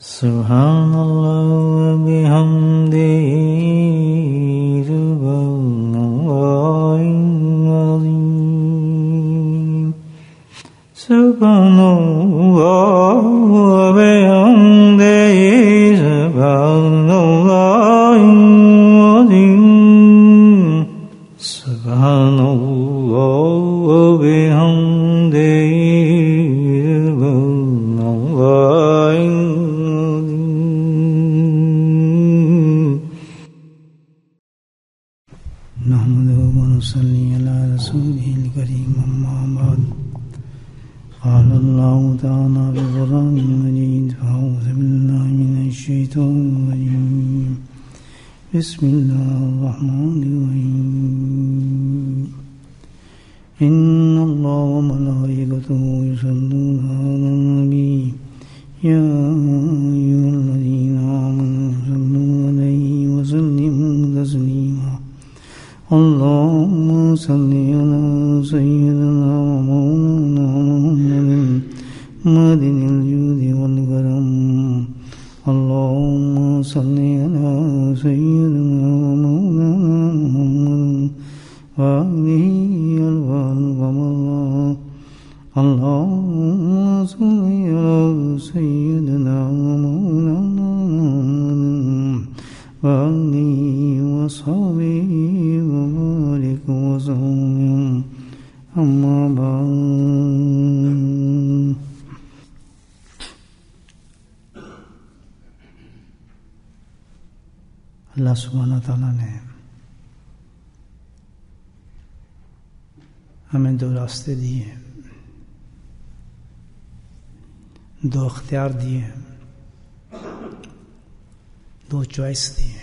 سبحان اللہ و بحمدہ سبحان اللہ العظیم سبحان اللہ و بحمدہ سبحان اللہ العظیم سبحان اللہ و بحمدہ صلی علی رسولہ الکریم اما بعد قال اللہ تعالی فی القرآن المجید فاعوذ باللہ من الشیطان الرجیم بسم اللہ الرحمن الرحیم ان اللہ وملائکتہ یصلون علی النبی یا ایھا الذین آمنوا صلوا علیہ وسلموا تسلیما اللهم صل على سيدنا ومولانا محمد الجود والكرم اللهم صل على سيدنا ومولانا محمد وآله الوالد اللهم صل على سيدنا ومولانا محمد وآله وصحبه وبارك وسلم أما بعد اللہ سبحانہ تعالیٰ نے ہمیں دو راستے دیے ہیں، دو اختیار دیے ہیں، دو چوائس دیے ہیں۔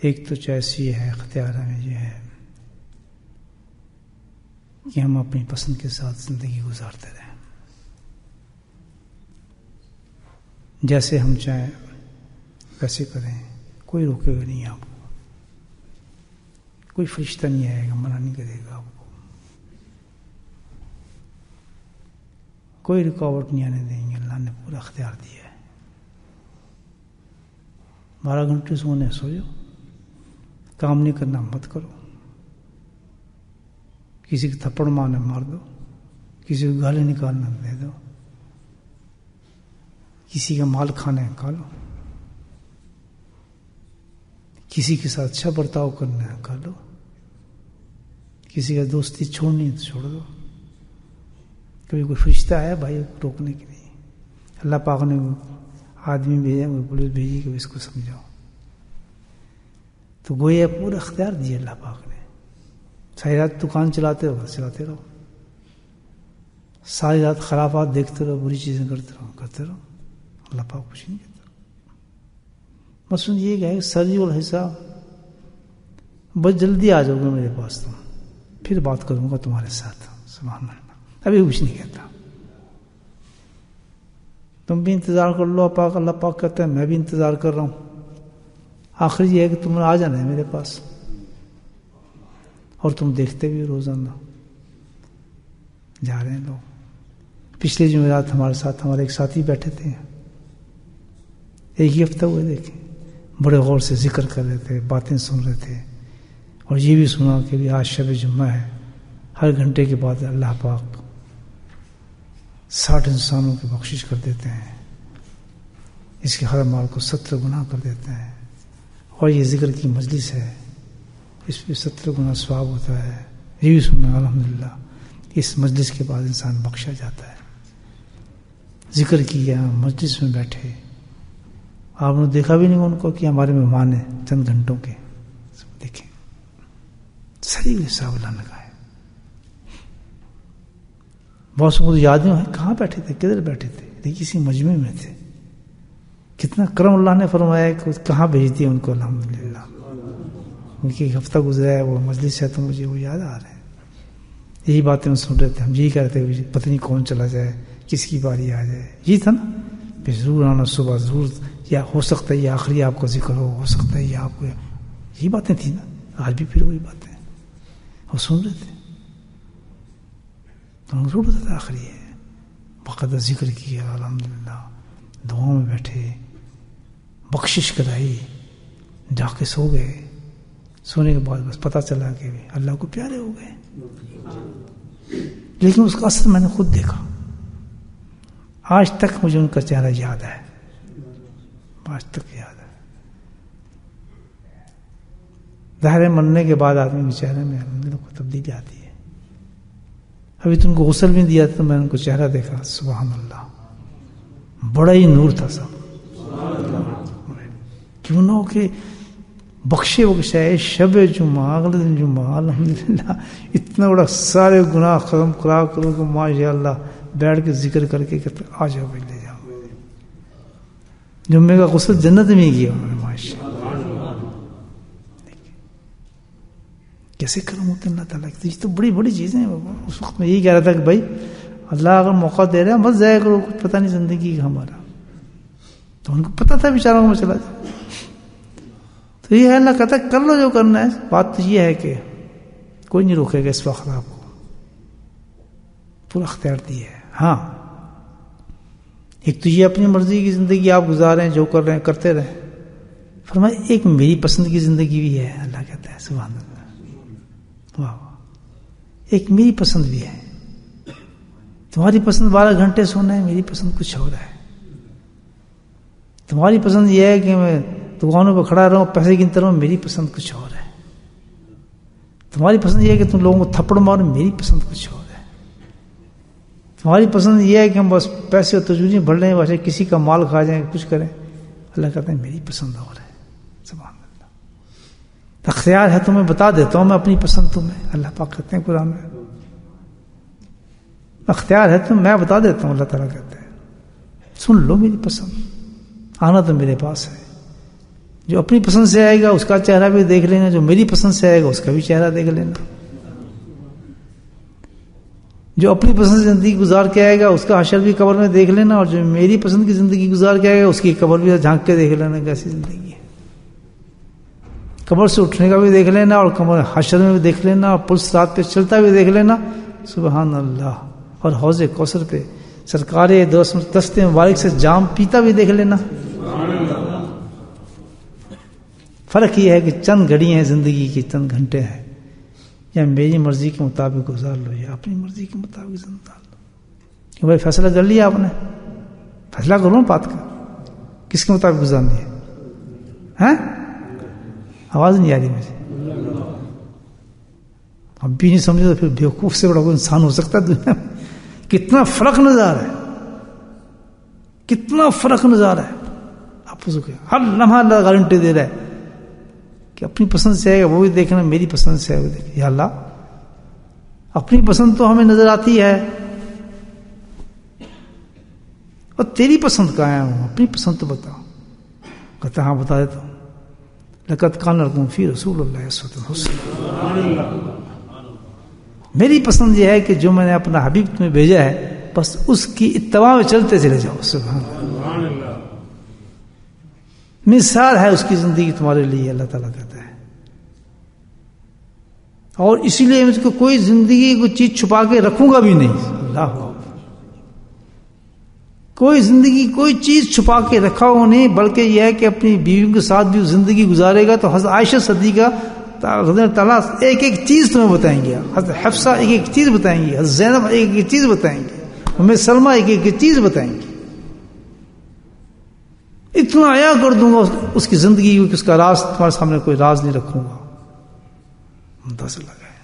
ایک تو چوائس یہ ہے، اختیار ہمیں یہ ہے کہ ہم اپنی پسند کے ساتھ زندگی گزارتے رہیں، جیسے ہم چاہیں ویسے کریں، کوئی روکے گا نہیں آپ کو، کوئی فرشتہ نہیں آئے گا منع نہیں کرے گا آپ کو، کوئی رکاوٹ نہیں آنے دیں گے۔ اللہ نے پورا اختیار دیا ہے۔ 12 گھنٹے سونے سو جاؤ، کام نہیں کرنا مت کرو، کسی کو تھپڑ مارنا مار دو، کسی کو گالی نکالنا دے دو، کسی کا مال کھانا ہے کھا لو، کسی کے ساتھ اچھا برتاؤ کرنا ہے کر لو، کسی کا دوستی چھوڑنی ہے تو چھوڑ دو۔ کبھی کوئی فرشتہ ہے بھائی روکنے کے لیے؟ اللہ پاک نے آدمی بھیجا، کوئی پولیس بھیجی کہ اس کو سمجھاؤ، تو گویا پورا اختیار دیا اللہ پاک نے۔ ساری رات دکان چلاتے رہو، ساری رات خرافات دیکھتے رہو، بری چیزیں کرتے رہو، اللہ پاک کچھ نہیں کہتا۔ مثلاً یہ کہ سرجی والحساب، بس جلدی آ جاؤ گے میرے پاس، تم پھر بات کروں گا تمہارے ساتھ، سبحان اللہ، ابھی کچھ نہیں کہتا۔ تم بھی انتظار کر لو، اللہ پاک کہتا ہے میں بھی انتظار کر رہا ہوں، آخر یہ ہے کہ تم نے آ جانا ہے میرے پاس، اور تم دیکھتے بھی روزانہ جا رہے ہیں لوگ۔ پچھلے جمعرات ہمارے ساتھ ہمارے ایک ساتھی بیٹھے تھے، ایک ہی ہفتہ ہوئے، دیکھیں بڑے غور سے ذکر کر رہے تھے، باتیں سن رہے تھے، اور یہ بھی سنا کہ بھی آج شب جمعہ ہے، ہر گھنٹے کے بعد اللہ پاک 60 انسانوں کی بخشش کر دیتے ہیں، اس کے ہر مال کو 70 گنا کر دیتے ہیں، اور یہ ذکر کی مجلس ہے، اس پہ 70 گنا ثواب ہوتا ہے۔ یہ بھی سننا الحمدللہ، اس مجلس کے بعد انسان بخشا جاتا ہے۔ ذکر کیا، مجلس میں بیٹھے، آپ نے دیکھا بھی نہیں ان کو کہ ہمارے مہمان ہیں چند گھنٹوں کے، دیکھیں صحیح حساب اللہ نے کہا ہے۔ بہت سے مجھے یاد نہیں ہے کہاں بیٹھے تھے، کدھر بیٹھے تھے، کسی مجمع میں تھے، کتنا کرم اللہ نے فرمایا کہ کہاں بھیج دیا ان کو، الحمدللہ۔ ان کی ایک ہفتہ گزرا ہے، وہ مجلس ہے تو مجھے وہ یاد آ رہے ہیں، یہی باتیں ہم سن رہے تھے، ہم یہی کہہ رہے تھے پتہ نہیں کون چلا جائے، کس کی باری آ جائے، یہی تھا نا، پھر ضرور آنا صبح، ضرور، یا ہو سکتا ہے یہ آخری آپ کا ذکر ہو سکتا ہے یہ آپ کو، یہی باتیں تھیں نا، آج بھی پھر وہی باتیں وہ سن رہے تھے، تو ضرور بتاتا آخری ہے، باقاعدہ ذکر کیا الحمدللہ، دعاؤں میں بیٹھے، بخشش کرائی، جا کے سو گئے. سونے کے بعد بس پتہ چلا کہ اللہ کو پیارے ہو گئے. لیکن اس کا اثر میں نے خود دیکھا. آج تک مجھے ان کا چہرہ یاد ہے، آج تک یاد ہے. ظاہر مرنے کے بعد آدمی کے چہرے میں کو تبدیلی آتی ہے. ابھی تم کو غسل بھی دیا تو میں نے ان کو چہرہ دیکھا، سبحان اللہ، بڑا ہی نور تھا سب. کیوں نہ ہو کہ بخشے بخشائے شب جمعہ، اگلے دن جمعہ، الحمدللہ اتنا بڑا سارے گناہ ختم کرا کرو کہ ماشاء اللہ بیٹھ کے ذکر کر کے کہتے آ جاؤ بھائی لے جاؤ. جمعے کا غسل جنت میں ہی کیا انہوں نے ماشاء اللہ. کیسے کرم ہوتے اللہ تعالیٰ کی، تو بڑی بڑی چیزیں ہیں بابا. اس وقت میں یہی کہہ رہا تھا کہ بھائی اللہ اگر موقع دے رہا ہے مت ضائع کرو، کچھ پتہ نہیں زندگی کا ہمارا. تو ان کو پتہ تھا بیچاروں کو میں چلا جاؤں. تو یہ ہے اللہ کہتا ہے کر لو جو کرنا ہے. بات تو یہ ہے کہ کوئی نہیں روکے گا اس وقت، آپ کو پورا اختیار دیا ہے. ہاں ایک تو یہ اپنی مرضی کی زندگی آپ گزاریں، جو کر رہے ہیں کرتے رہیں. فرمایا ایک میری پسند کی زندگی بھی ہے. اللہ کہتا ہے سبحان اللہ، واہ، ایک میری پسند بھی ہے. تمہاری پسند 12 گھنٹے سونا ہے، میری پسند کچھ اور ہے. تمہاری پسند یہ ہے کہ میں دکانوں پہ کھڑا رہوں پیسے گنتا رہوں، میری پسند کچھ اور ہے. تمہاری پسند یہ ہے کہ تم لوگوں کو تھپڑ مارو، میری پسند کچھ اور ہے. تمہاری پسند یہ ہے کہ ہم بس پیسے اور تجوری بھر لیں، ویسے کسی کا مال کھا جائیں، کچھ کریں. اللہ کہتے ہیں میری پسند اور ہے. سبحان اللہ. اختیار ہے تمہیں بتا دیتا ہوں میں اپنی پسند تمہیں. اللہ پاک کہتے ہیں قرآن میں اختیار ہے تم، میں بتا دیتا ہوں. اللہ تعالیٰ کہتے ہیں سن لو میری پسند. آنا تو میرے پاس ہے. جو اپنی پسند سے آئے گا اس کا چہرہ بھی دیکھ لینا، جو میری پسند سے آئے گا اس کا بھی چہرہ دیکھ لینا. جو اپنی پسند سے زندگی گزار کے آئے گا اس کا حشر بھی قبر میں دیکھ لینا، اور جو میری پسند کی زندگی گزار کے آئے گا اس کی قبر بھی جھانک کے دیکھ لینا کیسی زندگی ہے. قبر سے اٹھنے کا بھی دیکھ لینا، اور قبر حشر میں بھی دیکھ لینا، اور پل صراط پہ چلتا بھی دیکھ لینا. سبحان اللہ. اور حوض کوثر پہ سرکار دست مبارک سے جام پیتا بھی دیکھ لینا. فرق یہ ہے کہ چند گھڑی ہیں زندگی کی، چند گھنٹے ہیں. یا میری مرضی کے مطابق گزار لو یا اپنی مرضی کے مطابق گزار لو. کہ بھائی فیصلہ کر لیا آپ نے، فیصلہ کرو بات کا کس کے مطابق گزارنی ہے. ہیں آواز نہیں آ رہی مجھے. اب بھی نہیں سمجھے تو پھر بیوقوف سے بڑا کوئی انسان ہو سکتا ہے دنیا میں. کتنا فرق نظر آ رہا ہے، کتنا فرق نظر آ رہا ہے. آپ ہر لمحہ اللہ گارنٹی دے رہا ہے کہ اپنی پسند سے آئے گا وہ بھی دیکھنا، میری پسند سے آئے وہ دیکھنا. یا اللہ اپنی پسند تو ہمیں نظر آتی ہے، اور تیری پسند کہاں ہے؟ ہوں اپنی پسند تو بتاؤ. کہتا ہاں بتا دیتا ہوں. لقد کان لکم فی رسول اللہ اسوۃ حسنہ. میری پسند یہ ہے کہ جو میں نے اپنا حبیب تمہیں بھیجا ہے بس اس کی اتباع میں چلتے چلے جاؤ. سبحان اللہ. مثال ہے اس کی زندگی تمہارے لیے. اللہ تعالیٰ کہتا ہے، اور اسی لیے مجھ کو کوئی زندگی کوئی چیز چھپا کے رکھوں گا بھی نہیں. اللہ کوئی زندگی کوئی چیز چھپا کے رکھا ہو نہیں، بلکہ یہ ہے کہ اپنی بیوی کے ساتھ بھی زندگی گزارے گا. تو حضرت عائشہ صدیقہ تعالیٰ ایک ایک چیز تمہیں بتائیں گے. حضرت حفصہ ایک ایک چیز بتائیں گی، حضرت زینب ایک ایک چیز بتائیں گی، ام سلمہ ایک ایک چیز بتائیں گی. اتنا عیا کر دوں گا اس کی زندگی کہ اس کا راز تمہارے سامنے کوئی راز نہیں رکھوں گا. متاثر لگا ہے.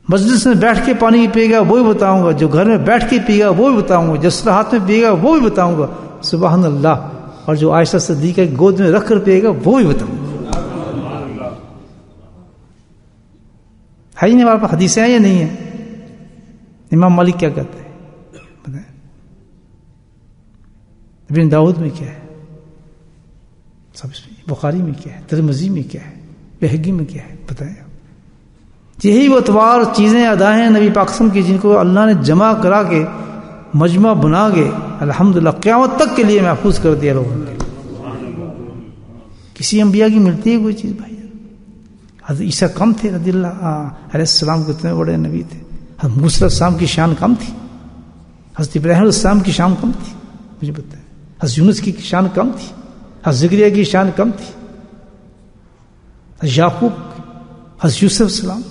مجلس میں بیٹھ کے پانی پیے گا وہ بھی بتاؤں گا، جو گھر میں بیٹھ کے پیے گا وہ بھی بتاؤں گا، جس طرح ہاتھ میں پیے گا وہ بھی بتاؤں گا. سبحان اللہ. اور جو عائشہ صدیقہ کی گود میں رکھ کر پیے گا وہ بھی بتاؤں گا. ہے ہی نہیں ہمارے پاس حدیثیں ہیں یا نہیں ہیں؟ امام مالک کیا کہتے ہیں بتائیں. ابن داؤد میں کیا ہے، سب بخاری میں کیا ہے، ترمذی میں کیا ہے، بہقی میں کیا ہے، بتائیں. یہی وہ اتوار چیزیں ادا ہیں نبی پاک صلی اللہ علیہ وسلم کی، جن کو اللہ نے جمع کرا کے مجمع بنا کے الحمدللہ قیامت تک کے لیے محفوظ کر دیا لوگوں نے. کسی انبیاء کی ملتی ہے کوئی چیز بھائی؟ حضرت عیسیٰ کم تھے رضی اللہ علیہ السلام کو، اتنے بڑے نبی تھے. حضرت موسیٰ علیہ السلام کی شان کم تھی؟ حضرت ابراہیم علیہ السلام کی شان کم تھی؟ مجھے بتائیں. حضرت یونس کی شان کم تھی؟ حضرت زکریا کی شان کم تھی؟ حضرت یعقوب، حضرت یوسف السلام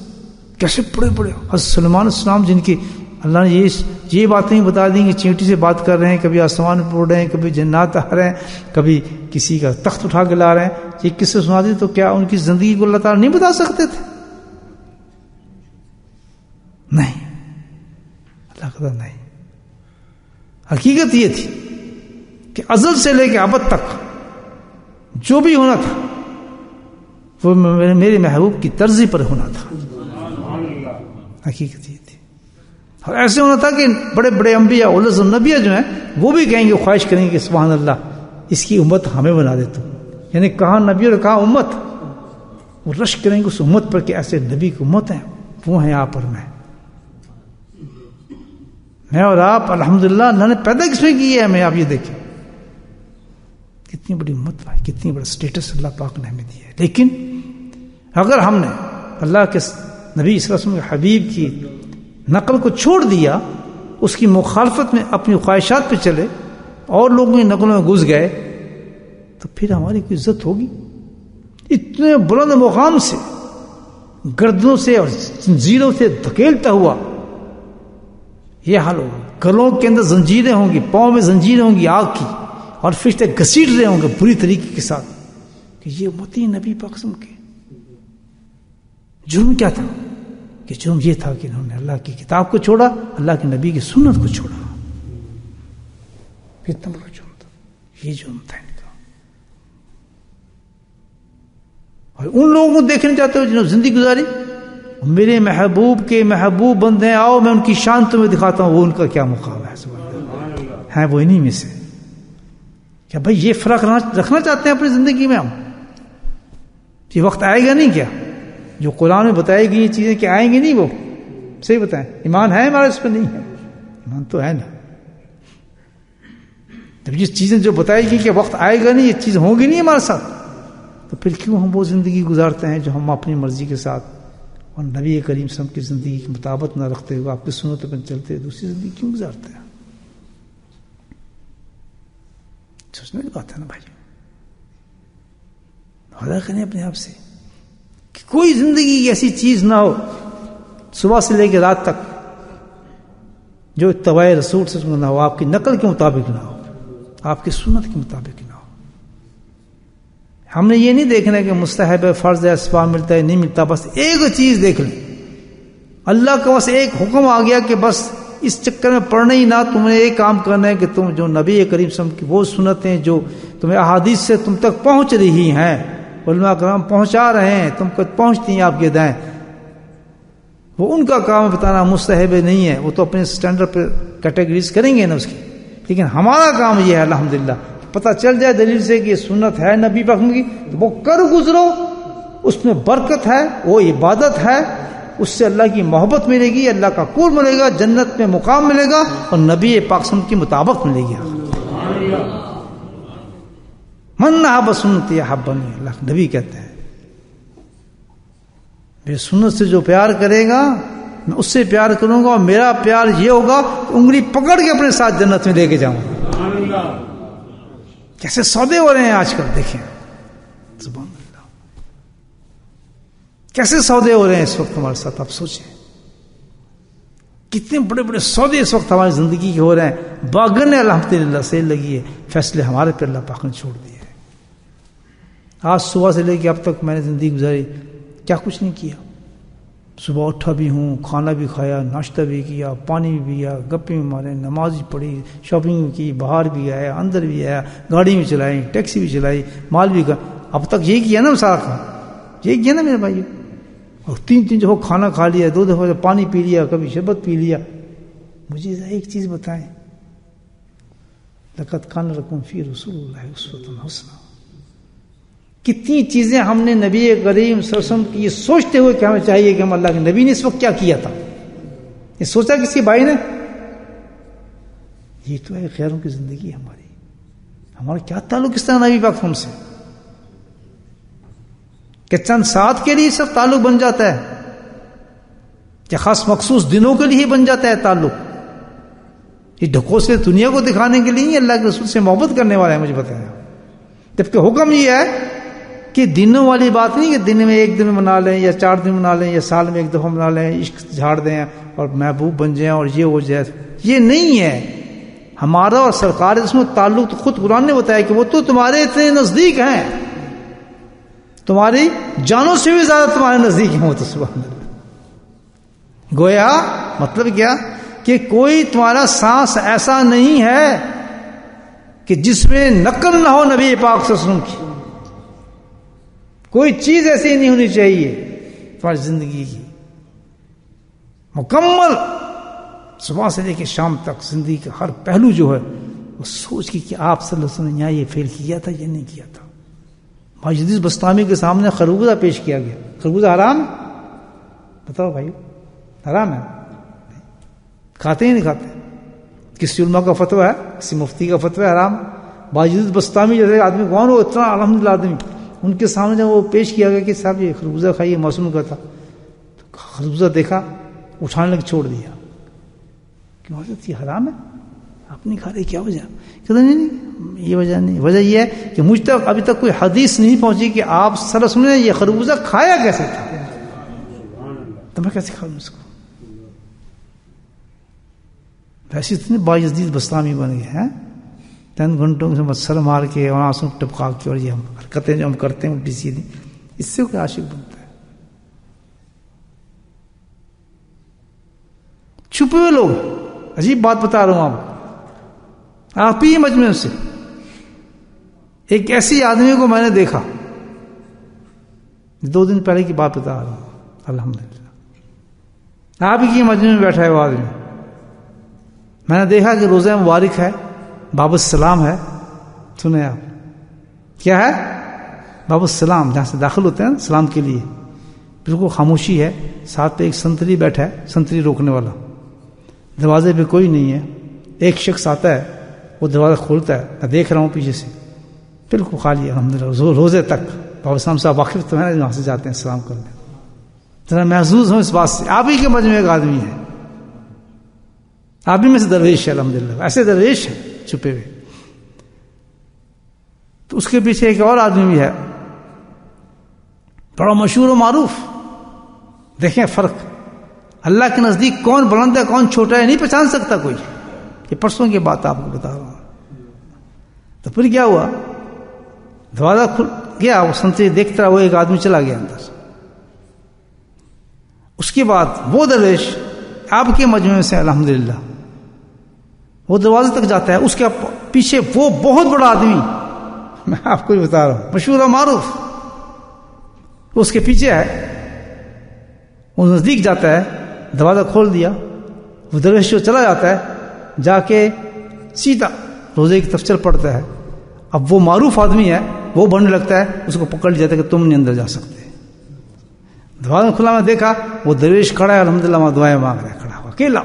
کیسے بڑے بڑے، حضرت سلیمان السلام جن کی اللہ نے یہ باتیں بتا دیں کہ چینٹی سے بات کر رہے ہیں، کبھی آسمان پہ اڑ رہے ہیں، کبھی جنات آ رہے ہیں، کبھی کسی کا تخت اٹھا کے لا رہے ہیں. یہ کس سے سنا دی تو کیا ان کی زندگی کو اللہ تعالیٰ نہیں بتا سکتے تھے؟ نہیں، اللہ کہتا نہیں. حقیقت یہ تھی کہ ازل سے لے کے ابد تک جو بھی ہونا تھا وہ میرے محبوب کی ترضی پر ہونا تھا. حقیقت یہ تھی. اور ایسے ہونا تھا کہ بڑے بڑے انبیاء اولز النبیہ جو ہیں وہ بھی کہیں گے، خواہش کریں گے کہ سبحان اللہ اس کی امت ہمیں بنا دے تو. یعنی کہاں نبی اور کہاں امت، وہ رش کریں گے اس امت پر کہ ایسے نبی کی امت ہیں، وہ ہیں آپ اور میں اور آپ. الحمدللہ اللہ نے پیدا کس میں کی ہے ہمیں. آپ یہ دیکھیں کتنی بڑی امت ہے، کتنی بڑا سٹیٹس اللہ پاک نے ہمیں دیا ہے. لیکن اگر ہم نے اللہ کے نبی صلی اللہ علیہ وسلم کے حبیب کی نقل کو چھوڑ دیا، اس کی مخالفت میں اپنی خواہشات پہ چلے اور لوگوں کی نقلوں میں گھس گئے، تو پھر ہماری کوئی عزت ہوگی؟ اتنے بلند مقام سے گردنوں سے اور زنجیروں سے دھکیلتا ہوا یہ حال ہوگا. گلوں کے اندر زنجیریں ہوں گی، پاؤں میں زنجیریں ہوں گی آگ کی، اور فرشتے گھسیٹ رہے ہوں گے بری طریقے کے ساتھ کہ یہ امتی نبی پاک قسم کے. جرم کیا تھا؟ کہ جرم یہ تھا کہ انہوں نے اللہ کی کتاب کو چھوڑا، اللہ کے نبی کی سنت کو چھوڑا. کتنا بڑا جرم تھا، یہ جرم تھا ان کا. اور ان لوگوں کو دیکھنے چاہتے ہو جنہوں نے زندگی گزاری، میرے محبوب کے محبوب بندے، آؤ میں ان کی شان تمہیں دکھاتا ہوں، وہ ان کا کیا مقام ہے. ہیں وہ انہی میں سے. کیا بھائی یہ فرق رکھنا چاہتے ہیں اپنی زندگی میں ہم؟ یہ وقت آئے گا نہیں کیا؟ جو قرآن میں بتائی گئی یہ چیزیں کہ آئیں گی نہیں، وہ صحیح بتائیں. ایمان ہے ہمارا اس پہ؟ نہیں ہے. ایمان تو ہے نا. جب یہ چیزیں جو بتائی گئی کہ وقت آئے گا نہیں، یہ چیز ہوگی نہیں ہمارے ساتھ، تو پھر کیوں ہم وہ زندگی گزارتے ہیں جو ہم اپنی مرضی کے ساتھ اور نبی کریم صلی اللہ علیہ وسلم کی زندگی کی مطابقت نہ رکھتے ہوئے آپ کی سنتوں پر چلتے ہوئے دوسری زندگی کیوں گزارتے ہیں؟ سوچنے کی بات ہے نا بھائی. وعدہ کریں اپنے آپ سے کہ کوئی زندگی ایسی چیز نہ ہو صبح سے لے کے رات تک جو اتباع رسول سے نہ ہو، آپ کی نقل کے مطابق نہ ہو، آپ کی سنت کے مطابق نہ ہو. ہم نے یہ نہیں دیکھنا کہ مستحب ہے، فرض ہے، ثواب ملتا ہے نہیں ملتا. بس ایک چیز دیکھ لیں، اللہ کا بس ایک حکم آ گیا کہ بس اس چکر میں پڑنا ہی نہ، تم نے ایک کام کرنا ہے کہ تم جو نبی کریم صلی اللہ علیہ وسلم کی وہ سنتیں جو تمہیں احادیث سے تم تک پہنچ رہی ہیں، علماء کرام پہنچا رہے ہیں، تم کو پہنچتی ہیں آپ کے دائیں، وہ ان کا کام بتانا. مستحب نہیں ہے، وہ تو اپنے سٹینڈرڈ پہ کیٹیگریز کریں گے نا اس کی. لیکن ہمارا کام یہ ہے الحمدللہ پتہ چل جائے دلیل سے کہ یہ سنت ہے نبی پاک کی، تو وہ کر گزرو، اس میں برکت ہے، وہ عبادت ہے، اس سے اللہ کی محبت ملے گی، اللہ کا قرب ملے گا، جنت میں مقام ملے گا، اور نبی پاک صلی اللہ علیہ وسلم کی مطابق ملے گی. من احب سنتی احبنی، اللہ نبی کہتے ہیں میری سنت سے جو پیار کرے گا میں اس سے پیار کروں گا، اور میرا پیار یہ ہوگا کہ انگلی پکڑ کے اپنے ساتھ جنت میں لے کے جاؤں گا. کیسے سودے ہو رہے ہیں آج کل، دیکھیں سبحان اللہ، کیسے سودے ہو رہے ہیں اس وقت ہمارے ساتھ. آپ سوچیں کتنے بڑے بڑے سودے اس وقت ہماری زندگی کے ہو رہے ہیں. باغن الحمدللہ سے لگی ہے، فیصلے ہمارے پہ اللہ پاک نے چھوڑ دیے. آج صبح سے لے کے اب تک میں نے زندگی گزاری، کیا کچھ نہیں کیا. صبح اٹھا بھی ہوں، کھانا بھی کھایا، ناشتہ بھی کیا، پانی بھی پیا، گپے بھی مارے، نماز بھی پڑھی، شاپنگ بھی کی، باہر بھی آیا، اندر بھی آیا، گاڑی بھی چلائی، ٹیکسی بھی چلائی، مال بھی اب تک یہی کیا نا سارا کام، یہی کیا نا میرے بھائی. اور 3 دفعہ کھانا کھا لیا، 2 دفعہ پانی پی لیا، کبھی شربت پی لیا. مجھے ایک چیز بتائیں، لقد کان لکم فی رسول اللہ اسوۃ حسنہ. کتنی چیزیں ہم نے نبی کریم صلی اللہ علیہ وسلم کی یہ سوچتے ہوئے کہ ہمیں چاہیے کہ ہم اللہ کے نبی نے اس وقت کیا کیا تھا، یہ سوچا کسی بھائی نے؟ یہ تو ہے خیروں کی زندگی ہماری. ہمارا کیا تعلق اس طرح نبی پاک ہم سے کہ چند ساتھ کے لیے سب تعلق بن جاتا ہے، یا خاص مخصوص دنوں کے لیے بن جاتا ہے تعلق. یہ ڈھکوسلے دنیا کو دکھانے کے لیے اللہ کے رسول سے محبت کرنے والے ہیں، مجھے بتایا. جبکہ حکم یہ ہے کہ دنوں والی بات نہیں کہ دن میں ایک دن منا لیں یا 4 دن منا لیں یا سال میں ایک دفعہ منا لیں، عشق جھاڑ دیں اور محبوب بن جائیں اور یہ ہو جائے. یہ نہیں ہے. ہمارا اور سرکار اس میں تعلق تو خود قرآن نے بتایا کہ وہ تو تمہارے اتنے نزدیک ہیں، تمہاری جانوں سے بھی زیادہ تمہارے نزدیک ہیں وہ تو. سبحان اللہ. گویا مطلب کیا کہ کوئی تمہارا سانس ایسا نہیں ہے کہ جس میں نقل نہ ہو نبی پاک صلی اللہ علیہ وسلم کی. کوئی چیز ایسی نہیں ہونی چاہیے تمہاری زندگی کی. مکمل صبح سے لے کے شام تک زندگی کا ہر پہلو جو ہے وہ سوچ کی کہ آپ صلی اللہ علیہ وسلم نے یہاں یہ فعل کیا تھا یا نہیں کیا تھا. بھائی جدید بستامی کے سامنے خربوزہ پیش کیا گیا. خربوزہ حرام؟ بتاؤ بھائی، حرام ہے؟ کھاتے ہی نہیں کھاتے. کسی علماء کا فتویٰ ہے، کسی مفتی کا فتویٰ ہے حرام. بھائی جدید بستامی جیسے آدمی کون ہو اتنا الحمدللہ آدمی، ان کے سامنے جب وہ پیش کیا گیا کہ صاحب یہ خربوزہ کھائیے موسم کا تھا، تو خربوزہ دیکھا اٹھانے لگ چھوڑ دیا. کیوں حضرت یہ حرام ہے، آپ نہیں کھا رہے، کیا وجہ؟ کہتے نہیں یہ وجہ نہیں. وجہ یہ ہے کہ مجھ تک ابھی تک کوئی حدیث نہیں پہنچی کہ آپ صلی اللہ علیہ وسلم نے یہ خربوزہ کھایا کیسے تھا، تو میں کیسے کھاؤں اس کو. ویسے اتنے باجدید بستامی بن گئے ہیں 3 گھنٹوں سے مچھر مار کے اور آنسوں ٹپکا کے اور یہ ہم حرکتیں جو ہم کرتے ہیں الٹی سیدھی، اس سے کوئی عاشق بنتا ہے؟ چھپے ہوئے لوگ. عجیب بات بتا رہا ہوں آپ ہی مجمع سے ایک ایسی آدمی کو میں نے دیکھا، 2 دن پہلے کی بات بتا رہا ہوں. الحمدللہ آپ ہی کی مجمع میں بیٹھا ہے وہ آدمی. میں نے دیکھا کہ روزہ مبارک ہے، باب السلام ہے. سنیں آپ کیا ہے؟ باب السلام، جہاں سے داخل ہوتے ہیں سلام کے لیے. بالکل خاموشی ہے، ساتھ پہ ایک سنتری بیٹھا ہے، سنتری روکنے والا. دروازے پہ کوئی نہیں ہے. ایک شخص آتا ہے، وہ دروازہ کھولتا ہے، میں دیکھ رہا ہوں پیچھے سے، بالکل خالی الحمدللہ. روزے تک بابا السلام صاحب واقف تو ہے نا، وہاں سے جاتے ہیں سلام کرنے. ذرا محظوظ ہوں اس بات سے. آپ ہی کے مجمع ایک آدمی ہے، آپ ہی میں سے درویش ہے الحمدللہ. ایسے درویش ہے چھپے ہوئے. تو اس کے پیچھے ایک اور آدمی بھی ہے بڑا مشہور و معروف. دیکھیں فرق، اللہ کے نزدیک کون بلند ہے کون چھوٹا ہے نہیں پہچان سکتا کوئی. یہ پرسوں کی بات آپ کو بتا رہا ہوں. تو پھر کیا ہوا، دروازہ کھل گیا، وہ سنتری دیکھتا رہا، وہ ایک آدمی چلا گیا اندر. اس کے بعد وہ درویش آپ کے مجمع سے الحمدللہ وہ دروازے تک جاتا ہے. اس کے پیچھے وہ بہت بڑا آدمی، میں آپ کو بتا رہا ہوں، مشہور و معروف، اس کے پیچھے ہے. وہ نزدیک جاتا ہے، دروازہ کھول دیا، وہ درویش جو چلا جاتا ہے، جا کے سیدھا روزے کی تفسیر پڑھتا ہے. اب وہ معروف آدمی ہے، وہ بڑھنے لگتا ہے، اس کو پکڑ لیا جاتا ہے کہ تم نہیں اندر جا سکتے. دروازہ کھلا، میں دیکھا وہ درویش کھڑا ہے الحمدللہ، وہاں دعائیں مانگ رہا ہے، کھڑا ہوا اکیلا.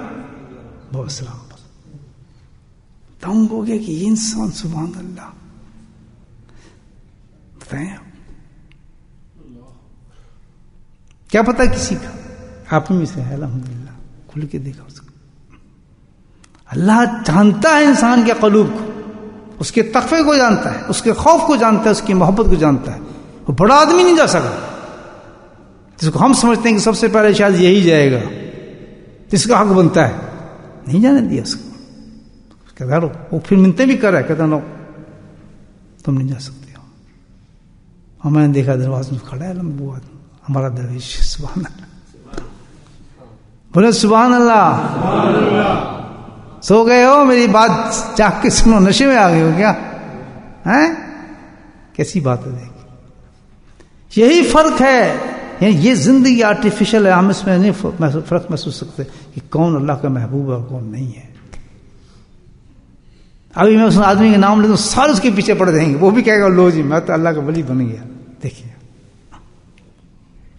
بہت السلام پر دنگ ہو گیا کہ یہ انسان سبحان اللہ. بتائیں کیا پتا کسی کا، آپ میں سے ہے الحمدللہ. کھل کے دیکھا اس کو. اللہ جانتا ہے انسان کے قلوب کو، اس کے تقوی کو جانتا ہے، اس کے خوف کو جانتا ہے، اس کی محبت کو جانتا ہے. وہ بڑا آدمی نہیں جا سکتا جس کو ہم سمجھتے ہیں کہ سب سے پہلے شاید یہی جائے گا، جس کا حق بنتا ہے. نہیں جانے دیا اس کو. کہتا رہو، وہ پھر منتیں بھی کر رہا ہے، کہتا نو تم نہیں جا سکتے ہو. اور میں نے دیکھا دروازے میں کھڑا ہے وہ ہمارا درویش. سبحان اللہ، بولے سبحان اللہ. سو گئے ہو؟ میری بات چاہ کے سنو، نشے میں آ گئے ہو کیا؟ کیسی بات ہے. دیکھ، یہی فرق ہے. یعنی یہ زندگی آرٹیفیشل ہے، ہم اس میں نہیں فرق محسوس سکتے کہ کون اللہ کا محبوب ہے اور کون نہیں ہے. ابھی میں اس آدمی کے نام لیتا ہوں، سارے اس کے پیچھے پڑ جائیں گے. وہ بھی کہے گا لو جی میں تو اللہ کا ولی بن گیا. دیکھیے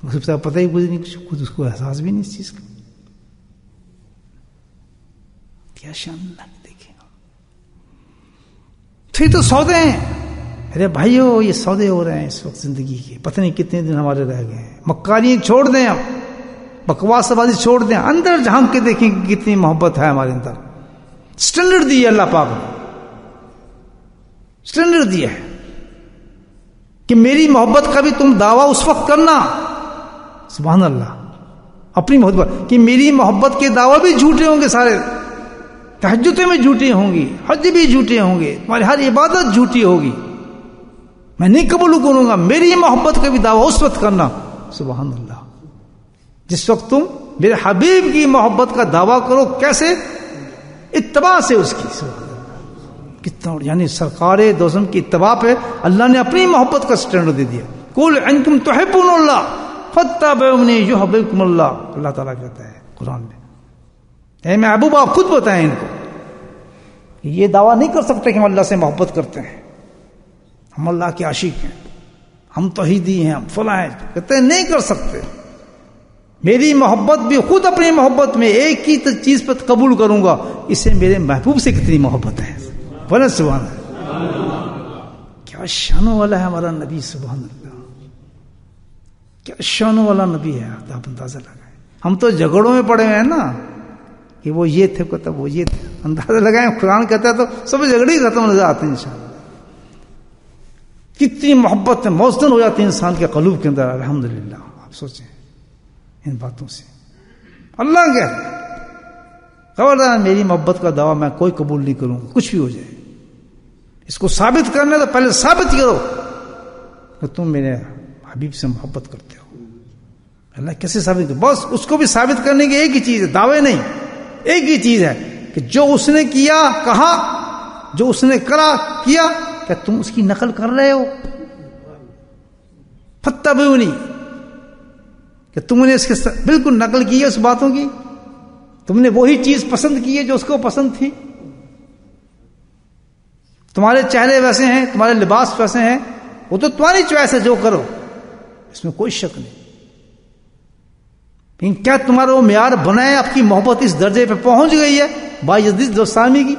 اس کو پتہ ہی کچھ نہیں، خود اس کو احساس بھی نہیں اس چیز کا. کیا شان اللہ نے. دیکھیں پھر تو سودے ہیں. ارے بھائیو یہ سودے ہو رہے ہیں اس وقت زندگی کے، پتہ نہیں کتنے دن ہمارے رہ گئے ہیں. مکاریاں چھوڑ دیں، ہم بکواس بازی چھوڑ دیں، اندر جھانک کے دیکھیں کہ کتنی محبت ہے ہمارے اندر. اسٹینڈرڈ دی ہے اللہ پاک نے, اسٹینڈرڈ دیا ہے کہ میری محبت کا بھی تم دعویٰ اس وقت کرنا, سبحان اللہ, اپنی محبت کہ میری محبت کے دعویٰ بھی جھوٹے ہوں گے سارے, تہجدیں میں جھوٹی ہوں گی, حج بھی جھوٹے ہوں گے, تمہاری ہر عبادت جھوٹی ہوگی, میں نہیں قبول کروں گا. میری محبت کا بھی دعویٰ اس وقت کرنا, سبحان اللہ, جس وقت تم میرے حبیب کی محبت کا دعویٰ کرو. کیسے؟ اتباع سے اس کی. سبحان اللہ, کتنا, یعنی سرکار دو عالم کی اتباع پہ اللہ نے اپنی محبت کا سٹینڈرڈ دے دیا. قل ان کنتم تحبون اللہ فاتبعونی یحببکم اللہ, اللہ تعالیٰ کہتا ہے قرآن میں, اے محبوب آپ خود بتائیں ان کو, یہ دعویٰ نہیں کر سکتے کہ ہم اللہ سے محبت کرتے ہیں, ہم اللہ کے عاشق ہیں, ہم توحیدی ہیں, ہم فلاں ہیں, کہتے ہیں نہیں کر سکتے. میری محبت بھی خود اپنی محبت میں ایک ہی چیز پر قبول کروں گا, اس سے میرے محبوب سے کتنی محبت ہے. بولے سبحان اللہ, کیا شان والا ہے ہمارا نبی, سبحان اللہ, کیا شان والا نبی ہے. آپ اندازہ لگائیں, ہم تو جھگڑوں میں پڑے ہوئے ہیں نا, کہ وہ یہ تھے کہتا وہ یہ تھے, اندازہ لگائیں قرآن کہتا ہے تو سب جھگڑے ہی ختم نظر آتے ہیں انشاءاللہ. کتنی محبت موزن ہو جاتی ہے انسان کے قلوب کے اندر. الحمدللہ, آپ سوچیں ان باتوں سے. اللہ کہتا ہے خبردار میری محبت کا دعویٰ میں کوئی قبول نہیں کروں گا, کچھ بھی ہو جائے. اس کو ثابت کرنا تو پہلے ثابت کرو کہ تم میرے حبیب سے محبت کرتے ہو. اللہ کیسے ثابت کرو؟ بس اس کو بھی ثابت کرنے کی ایک ہی چیز ہے, دعوے نہیں, ایک ہی چیز ہے کہ جو اس نے کیا کہا, جو اس نے کرا کیا, کیا تم اس کی نقل کر رہے ہو؟ فاتبعونی, کہ تم نے اس کے بالکل نقل کی ہے اس باتوں کی, تم نے وہی چیز پسند کی ہے جو اس کو پسند تھی. تمہارے چہرے ویسے ہیں, تمہارے لباس ویسے ہیں, وہ تو تمہاری چوائس ہے, جو کرو اس میں کوئی شک نہیں. لیکن کیا تمہارا وہ معیار بنا ہے, آپ کی محبت اس درجے پہ پہنچ گئی ہے باعزت دوستانی کی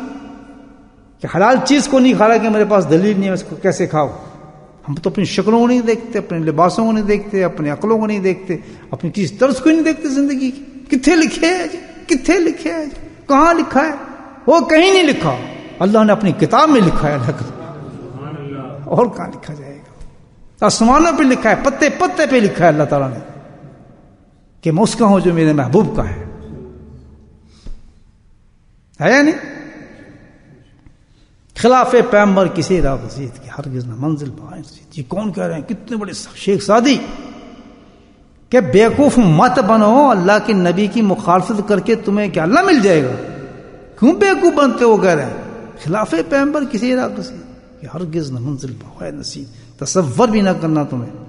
کہ حلال چیز کو نہیں کھا رہا کہ میرے پاس دلیل نہیں ہے, اس کو کیسے کھاؤ؟ ہم تو اپنی شکلوں کو نہیں دیکھتے, اپنے لباسوں کو نہیں دیکھتے, اپنے عقلوں کو نہیں دیکھتے, اپنی کسی طرز کو نہیں دیکھتے زندگی کی. کتنے لکھے ہے جی, کتنے لکھے ہے جی, کہاں لکھا ہے؟ وہ کہیں نہیں لکھا, اللہ نے اپنی کتاب میں لکھا ہے. اللہ اور کہاں لکھا جائے گا؟ آسمانوں پہ لکھا ہے, پتے پتے پہ لکھا ہے اللہ تعالیٰ نے کہ میں اس کا ہوں جو میرے محبوب کا ہے یا نہیں؟ خلاف پیغمبر کسی راہ رسید کی ہرگز نہ منزل پائے رسید. یہ کون کہہ رہے ہیں؟ کتنے بڑے شیخ سعدی, کہ بیوقوف مت بنو, اللہ کے نبی کی مخالفت کر کے تمہیں کیا اللہ مل جائے گا؟ کیوں بیوقوف بنتے ہو؟ کہہ رہے ہیں خلاف پیغمبر کسی راہ رسید کہ ہرگز نہ منزل پائے نصیب. تصور بھی نہ کرنا تمہیں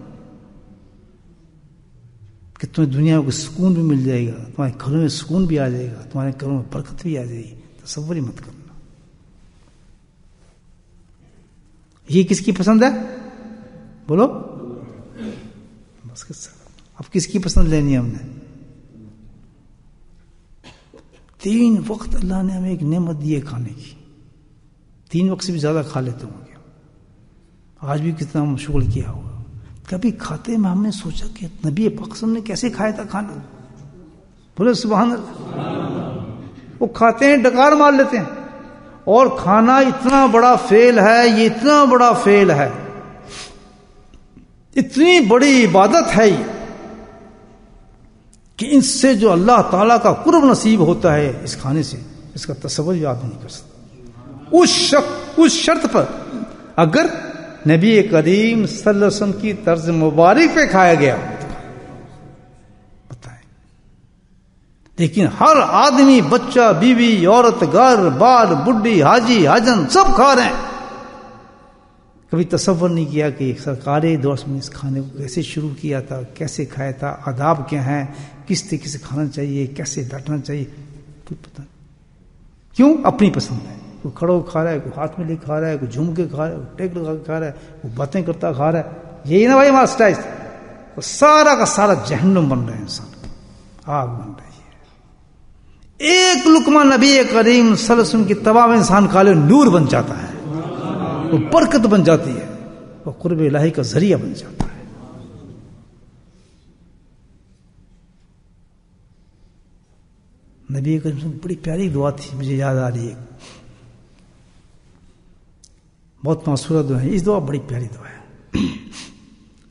کہ تمہیں دنیا کو سکون بھی مل جائے گا, تمہارے گھروں میں سکون بھی آ جائے گا, تمہارے گھروں میں برکت بھی آ جائے گی. تصور ہی مت کرنا. یہ کس کی پسند ہے؟ بولو. بس اب کس کی پسند لینی ہے ہم نے؟ 3 وقت اللہ نے ہمیں ایک نعمت دی ہے کھانے کی. 3 وقت سے بھی زیادہ کھا لیتے ہوں گے, آج بھی کتنا مشغول کیا ہوگا. کبھی کھاتے میں ہم نے سوچا کہ نبی پاک نے کیسے کھایا تھا کھانا؟ بولے سبحان اللہ. وہ کھاتے ہیں ڈکار مار لیتے ہیں, اور کھانا اتنا بڑا فعل ہے, یہ اتنا بڑا فعل ہے, اتنی بڑی عبادت ہے کہ ان سے جو اللہ تعالیٰ کا قرب نصیب ہوتا ہے اس کھانے سے, اس کا تصور بھی آپ نہیں کر سکتے. اس شرط پر اگر نبی کریم صلی اللہ علیہ وسلم کی طرز مبارک پہ کھایا گیا بتائیں. لیکن ہر آدمی, بچہ, بیوی, عورت, گھر بار, بڈھی, حاجی, حاجن سب کھا رہے ہیں. کبھی تصور نہیں کیا کہ سرکار دوست میں اس کھانے کو کیسے شروع کیا تھا, کیسے کھایا تھا, آداب کیا ہیں, کس طریقے سے کھانا چاہیے, کیسے بیٹھنا چاہیے, کوئی پتہ نہیں. کیوں؟ اپنی پسند ہے. کوئی کھڑو کھا رہا ہے, کوئی ہاتھ میں لے کھا رہا ہے, کوئی جھوم کے کھا رہا ہے, کوئی ٹیک لگا کے کھا رہا ہے, کوئی باتیں کرتا کھا رہا ہے. یہی نا بھائی ہمارا اسٹائل. وہ سارا کا سارا جہنم بن رہا ہے, انسان آگ بن رہی ہے. ایک لقمہ نبی کریم صلی اللہ علیہ وسلم کی اتباع میں انسان کھا لے, نور بن جاتا ہے, وہ برکت بن جاتی ہے, وہ قرب الہی کا ذریعہ بن جاتا ہے. نبی کریم صلی اللہ علیہ وسلم بڑی پیاری دعا تھی, مجھے یاد آ رہی ہے. بہت معصورہ دعا ہے. اس دعا بڑی پیاری دعا ہے.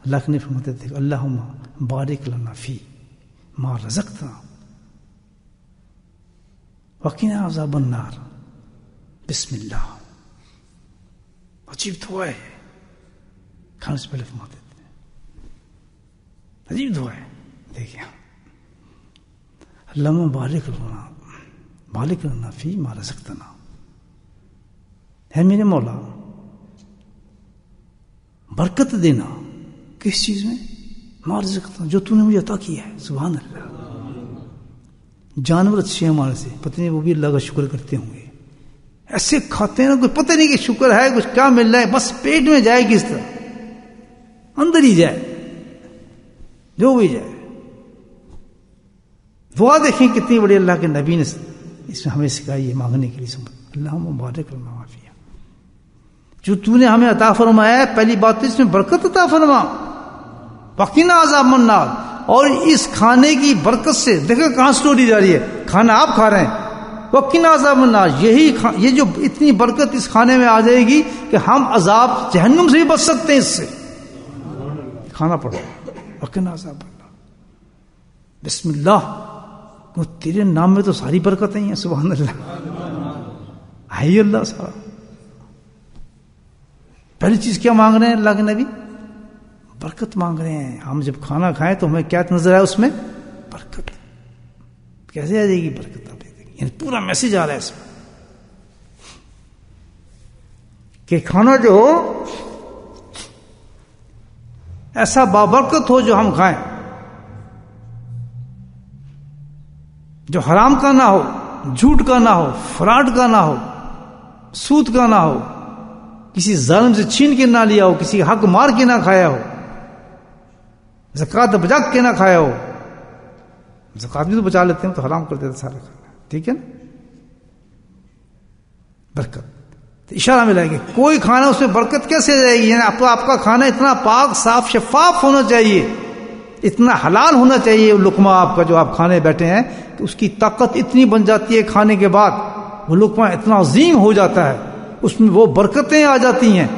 اللہ نے فرماتے تھے اللہم بارک لنا فی ما رزقتنا وقنا عذاب النار. بسم اللہ. عجیب دعا ہے, کھانے سے پہلے فرماتے تھے. عجیب دعا ہے. دیکھیں اللہم بارک لنا فی ما رزقتنا. ہے میرے مولا برکت دینا کس چیز میں؟ ما رزقتنا, جو تو نے مجھے عطا کیا ہے. سبحان اللہ. جانور اچھے ہمارے سے, پتہ نہیں وہ بھی اللہ کا شکر کرتے ہوں گے. ایسے کھاتے ہیں نا, کوئی پتہ نہیں کہ شکر ہے, کچھ کیا مل رہا ہے, بس پیٹ میں جائے کس طرح, اندر ہی جائے, جو بھی جائے. دعا دیکھیں کتنی بڑی اللہ کے نبی نے اس میں ہمیں سکھائی ہے مانگنے کے لیے. اللہم بارک لنا فی, جو تو نے ہمیں عطا فرمایا ہے, پہلی بات تو اس میں برکت عطا فرما. وقنا عذاب النار, اور اس کھانے کی برکت سے دیکھیں کہاں سٹوری جا رہی ہے. کھانا آپ کھا رہے ہیں, وقنا عذاب النار, یہ جو اتنی برکت اس کھانے میں آ جائے گی کہ ہم عذاب جہنم سے بھی بچ سکتے ہیں. اس سے کھانا پڑو. وقنا عذاب النار. بسم اللہ, تیرے نام میں تو ساری برکتیں ہیں. سبحان اللہ. ہے اللہ سارا. پہلی چیز کیا مانگ رہے ہیں اللہ کے نبی؟ برکت مانگ رہے ہیں. ہم جب کھانا کھائیں تو ہمیں کیا نظر آئے اس میں؟ برکت. کیسے آ جائے گی برکت؟ آپ دیکھیں, یعنی پورا میسج آ رہا ہے اس میں کہ کھانا جو ہو ایسا بابرکت ہو جو ہم کھائیں, جو حرام کا نہ ہو, جھوٹ کا نہ ہو, فراڈ کا نہ ہو, سود کا نہ ہو, کسی ظالم سے چھین کے نہ لیا ہو, کسی حق مار کے نہ کھایا ہو, زکوٰۃ بچا کے نہ کھایا ہو. زکوٰۃ بھی تو بچا لیتے ہیں, تو حرام کر دیتے سارا کھانا. ٹھیک ہے نا. برکت تو اشارہ ملا کہ کوئی کھانا اس میں برکت کیسے آ جائے گی؟ یعنی آپ کا کھانا اتنا پاک صاف شفاف ہونا چاہیے, اتنا حلال ہونا چاہیے. لقمہ آپ کا جو آپ کھانے بیٹھے ہیں کہ اس کی طاقت اتنی بن جاتی ہے کھانے کے بعد, وہ لقمہ اتنا عظیم ہو جاتا ہے, اس میں وہ برکتیں آ جاتی ہیں.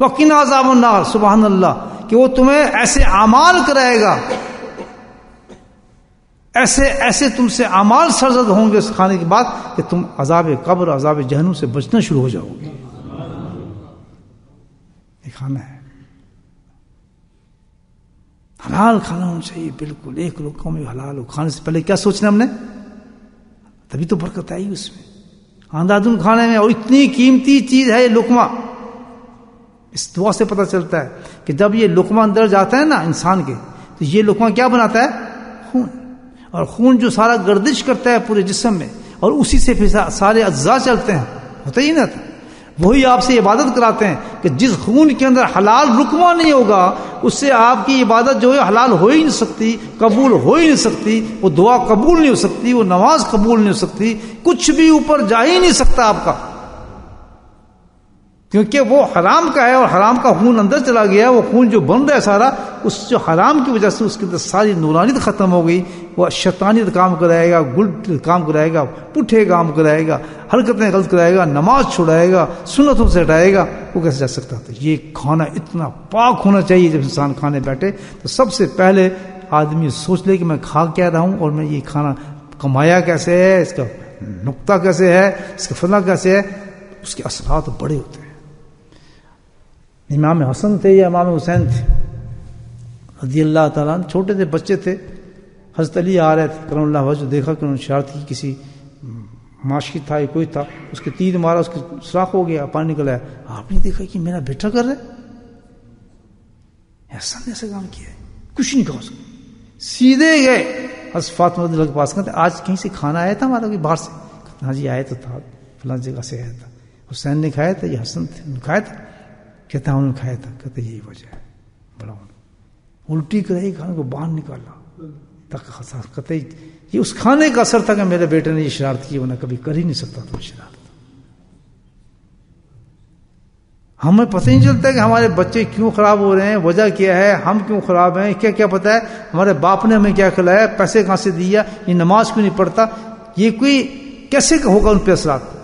وقنا عذاب النار. سبحان اللہ. کہ وہ تمہیں ایسے اعمال کرائے گا, ایسے تم سے اعمال سرزد ہوں گے اس کھانے کے بعد کہ تم عذاب قبر, عذاب جہنم سے بچنا شروع ہو جاؤ گے. یہ کھانا ہے حلال کھانا ہونا چاہیے بالکل. ایک لقمہ میں حلال ہو. کھانے سے پہلے کیا سوچنا ہم نے؟ تبھی تو برکت آئی اس میں. اندھادھند کھانے میں, اور اتنی قیمتی چیز ہے یہ لقمہ. اس دعا سے پتہ چلتا ہے کہ جب یہ لقمہ اندر جاتا ہے نا انسان کے, تو یہ لقمہ کیا بناتا ہے؟ خون. اور خون جو سارا گردش کرتا ہے پورے جسم میں, اور اسی سے پھر سارے اجزاء چلتے ہیں. ہوتا ہی نہ تھا. وہی آپ سے عبادت کراتے ہیں کہ جس خون کے اندر حلال لقمہ نہیں ہوگا, اس سے آپ کی عبادت جو ہے حلال ہو ہی نہیں سکتی, قبول ہو ہی نہیں سکتی, وہ دعا قبول نہیں ہو سکتی, وہ نماز قبول نہیں ہو سکتی, کچھ بھی اوپر جا ہی نہیں سکتا آپ کا, کیونکہ وہ حرام کا ہے. اور حرام کا خون اندر چلا گیا. وہ خون جو بن رہا ہے سارا, اس جو حرام کی وجہ سے اس کے اندر ساری نورانیت ختم ہو گئی. وہ شیطانیت کام کرائے گا, گلٹ کام کرائے گا, پٹھے کام کرائے گا, حرکتیں غلط کرائے گا, نماز چھوڑائے گا, سنتوں سے ہٹائے گا. وہ کیسے جا سکتا تھا؟ یہ کھانا اتنا پاک ہونا چاہیے. جب انسان کھانے بیٹھے تو سب سے پہلے آدمی سوچ لے کہ میں کھا کیا رہا ہوں, اور میں یہ کھانا کمایا کیسے ہے, اس کا نقطہ کیسے ہے, اس کا فلاں کیسے ہے. اس کے اثرات بڑے ہوتے ہیں. امام حسن تھے یا امام حسین تھے رضی اللہ تعالیٰ عنہ, چھوٹے تھے, بچے تھے. حضرت علی آ رہے تھے کرم اللہ وجہ, دیکھا کہ انہوں نے شرارت کی, کسی ماشی تھا یا کوئی تھا, اس کے تیر مارا, اس کے سوراخ ہو گیا, پانی نکل آیا. آپ نے دیکھا کہ میرا بیٹا کر رہا ہے, حسن نے ایسا کام کیا ہے, کچھ نہیں کہا اس کو. سیدھے گئے حضرت فاطمہ رضی اللہ کے پاس, کہتے آج کہیں سے کھانا آیا تھا ہمارا کوئی باہر سے؟ ہاں جی آیا تو تھا, فلاں جگہ سے آیا تھا. حسین نے کھایا تھا, یہ حسن تھے, انہوں نے کھایا تھا. کہتا انہوں نے کھایا تھا. کہتے یہی وجہ ہے. بڑا الٹی کرائی, کھانے کو باہر نکالا تک. کہتے یہ اس کھانے کا اثر تھا کہ میرے بیٹے نے یہ شرارت کی, ورنہ کبھی کر ہی نہیں سکتا تھا شرارت. ہمیں پتہ نہیں چلتا کہ ہمارے بچے کیوں خراب ہو رہے ہیں, وجہ کیا ہے, ہم کیوں خراب ہیں, کیا پتہ ہے ہمارے باپ نے ہمیں کیا کھلایا, پیسے کہاں سے دیا, یہ نماز کیوں نہیں پڑھتا. یہ کوئی کیسے ہوگا ان پہ اثرات؟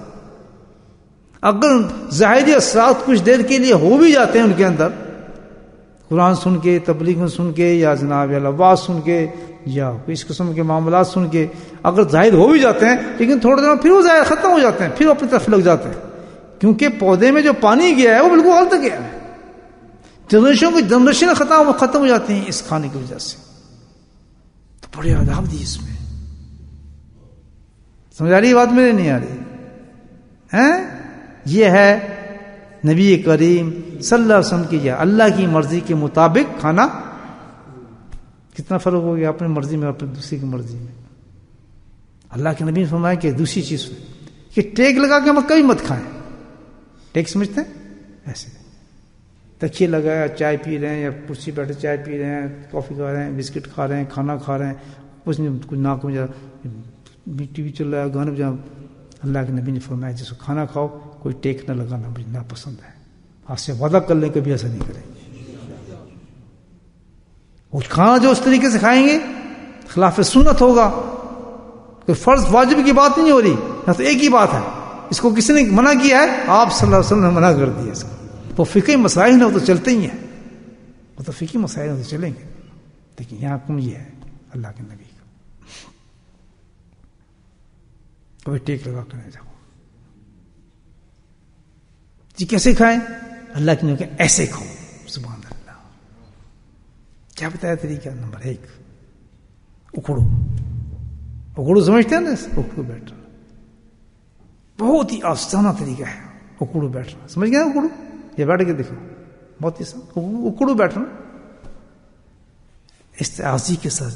اگر ظاہری اثرات کچھ دیر کے لیے ہو بھی جاتے ہیں ان کے اندر، قرآن سن کے، تبلیغ سن کے، یا جناب آواز سن کے، یا اس قسم کے معاملات سن کے اگر ظاہر ہو بھی جاتے ہیں، لیکن تھوڑے دنوں پھر وہ ظاہر ختم ہو جاتے ہیں، پھر اپنی طرف لگ جاتے ہیں، کیونکہ پودے میں جو پانی گیا ہے وہ بالکل غلط گیا ہے. جنریشن ختم ہو جاتی ہیں اس کھانے کی وجہ سے. تو بڑے آداب دی اس میں. سمجھ آ رہی بات؟ میرے نہیں آ رہی ہیں؟ یہ ہے نبی کریم صلی اللہ علیہ وسلم کی، یہ اللہ کی مرضی کے مطابق کھانا. کتنا فرق ہو گیا اپنی مرضی میں اپنے دوسری کی مرضی میں. اللہ کے نبی نے فرمایا کہ دوسری چیز کہ ٹیک لگا کے ہم کبھی مت کھائیں. ٹیک سمجھتے ہیں؟ ایسے تکیے لگایا چائے پی رہے ہیں، یا کرسی بیٹھے چائے پی رہے ہیں، کافی کھا رہے ہیں، بسکٹ کھا رہے ہیں، کھانا کھا رہے ہیں، کچھ نہیں، کچھ ناک میں ٹی وی چل رہا ہے، گانے بجا. اللہ کے نبی نے فرمایا جس کو کھانا کھاؤ کوئی ٹیک نہ لگانا، مجھے ناپسند ہے. آج سے وعدہ کر لیں کبھی ایسا نہیں کریں گے. وہ کھانا جو اس طریقے سے کھائیں گے خلاف سنت ہوگا. کوئی فرض واجب کی بات نہیں ہو رہی، نہ تو ایک ہی بات ہے. اس کو کسی نے منع کیا ہے؟ آپ صلی اللہ علیہ وسلم نے منع کر دیا اس کو. وہ فقہی مسائل ہیں، وہ تو چلتے ہی ہیں، وہ تو فقہی مسائل ہیں، تو چلیں گے. لیکن یہاں حکم یہ ہے اللہ کے نبی کا، کوئی ٹیک لگا کر نہیں جاؤ. جی کیسے کھائیں؟ اللہ کے نبی کہ ایسے کھاؤ. سبحان اللہ. کیا بتایا طریقہ؟ نمبر 1 اکڑو سمجھتے ہیں نا؟ اکڑو بیٹھنا بہت ہی آسانہ طریقہ ہے. اکڑو بیٹھنا سمجھ گئے؟ اکڑو یہ بیٹھ کے دیکھو، بہت ہی اکڑو بیٹھنا استعاذی کے ساتھ،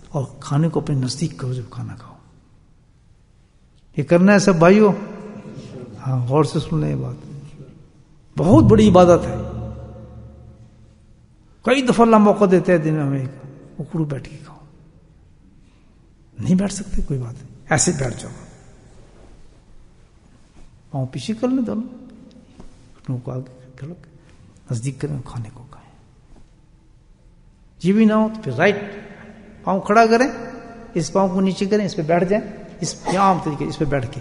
اور کھانے کو اپنے نزدیک کرو جب کھانا کھاؤ. یہ کرنا ہے سب بھائیوں. ہاں غور سے سن لیں، یہ بات بہت بڑی عبادت ہے. کئی دفعہ اللہ موقع دیتے ہیں دن میں ہمیں، اکڑو بیٹھ کے کھاؤ. نہیں بیٹھ سکتے کوئی بات نہیں، ایسے بیٹھ جاؤ، پاؤں پیچھے کر لیں دونوں، گھٹنوں کو آگے نزدیک کریں، کھانے کو کھائیں. یہ بھی نہ ہو تو پھر رائٹ پاؤں کھڑا کریں، اس پاؤں کو نیچے کریں، اس پہ بیٹھ جائیں، اس عام طریقے اس پہ بیٹھ کے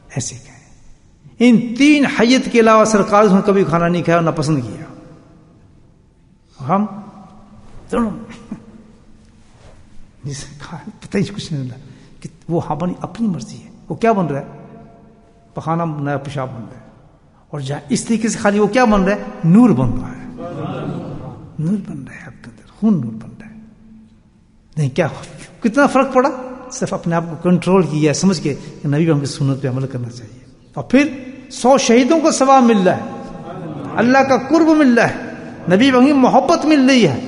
ایسے کھائیں. ان 3 حیت کے علاوہ سرکار نے کبھی کھانا نہیں کھایا، نہ پسند کیا. ہم دونوں پتہ ہی کچھ نہیں ملا کہ وہ ہماری اپنی مرضی ہے. وہ کیا بن رہا ہے؟ پخانا بن رہا ہے، پیشاب بن رہا ہے. اور جہاں اس طریقے سے خالی وہ کیا بن رہا ہے؟ نور بن رہا ہے. نور بن رہا ہے آپ کے اندر، خون نور بن رہا ہے. نہیں کیا کتنا فرق پڑا؟ صرف اپنے آپ کو کنٹرول کیا، سمجھ کے نبی ہم کی سنت پہ عمل کرنا چاہیے. اور پھر 100 شہیدوں کو ثواب مل رہا ہے، اللہ کا قرب مل رہا ہے، نبی کی محبت مل رہی ہے،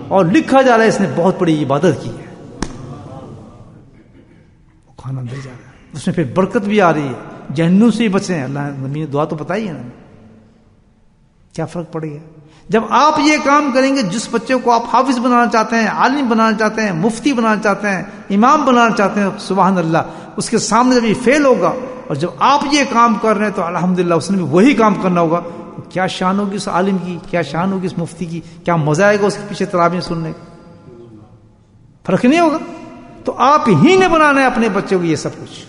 اور لکھا جا رہا ہے اس نے بہت بڑی عبادت کی ہے. وہ کھانا مل جا رہا ہے، اس میں پھر برکت بھی آ رہی ہے، جہنم سے ہی بچیں. اللہ نبی نے دعا تو بتائی ہے نا. کیا فرق پڑے گا جب آپ یہ کام کریں گے؟ جس بچے کو آپ حافظ بنانا چاہتے ہیں، عالم بنانا چاہتے ہیں، مفتی بنانا چاہتے ہیں، امام بنانا چاہتے ہیں، سبحان اللہ، اس کے سامنے جب یہ فیل ہوگا، اور جب آپ یہ کام کر رہے ہیں تو الحمدللہ اس نے بھی وہی کام کرنا ہوگا. کیا شان ہوگی اس عالم کی، کیا شان ہوگی اس مفتی کی، کیا مزہ آئے گا اس کے پیچھے تراویح سننے کا. فرق نہیں ہوگا. تو آپ ہی نے بنانا ہے اپنے بچوں کو. یہ سب کچھ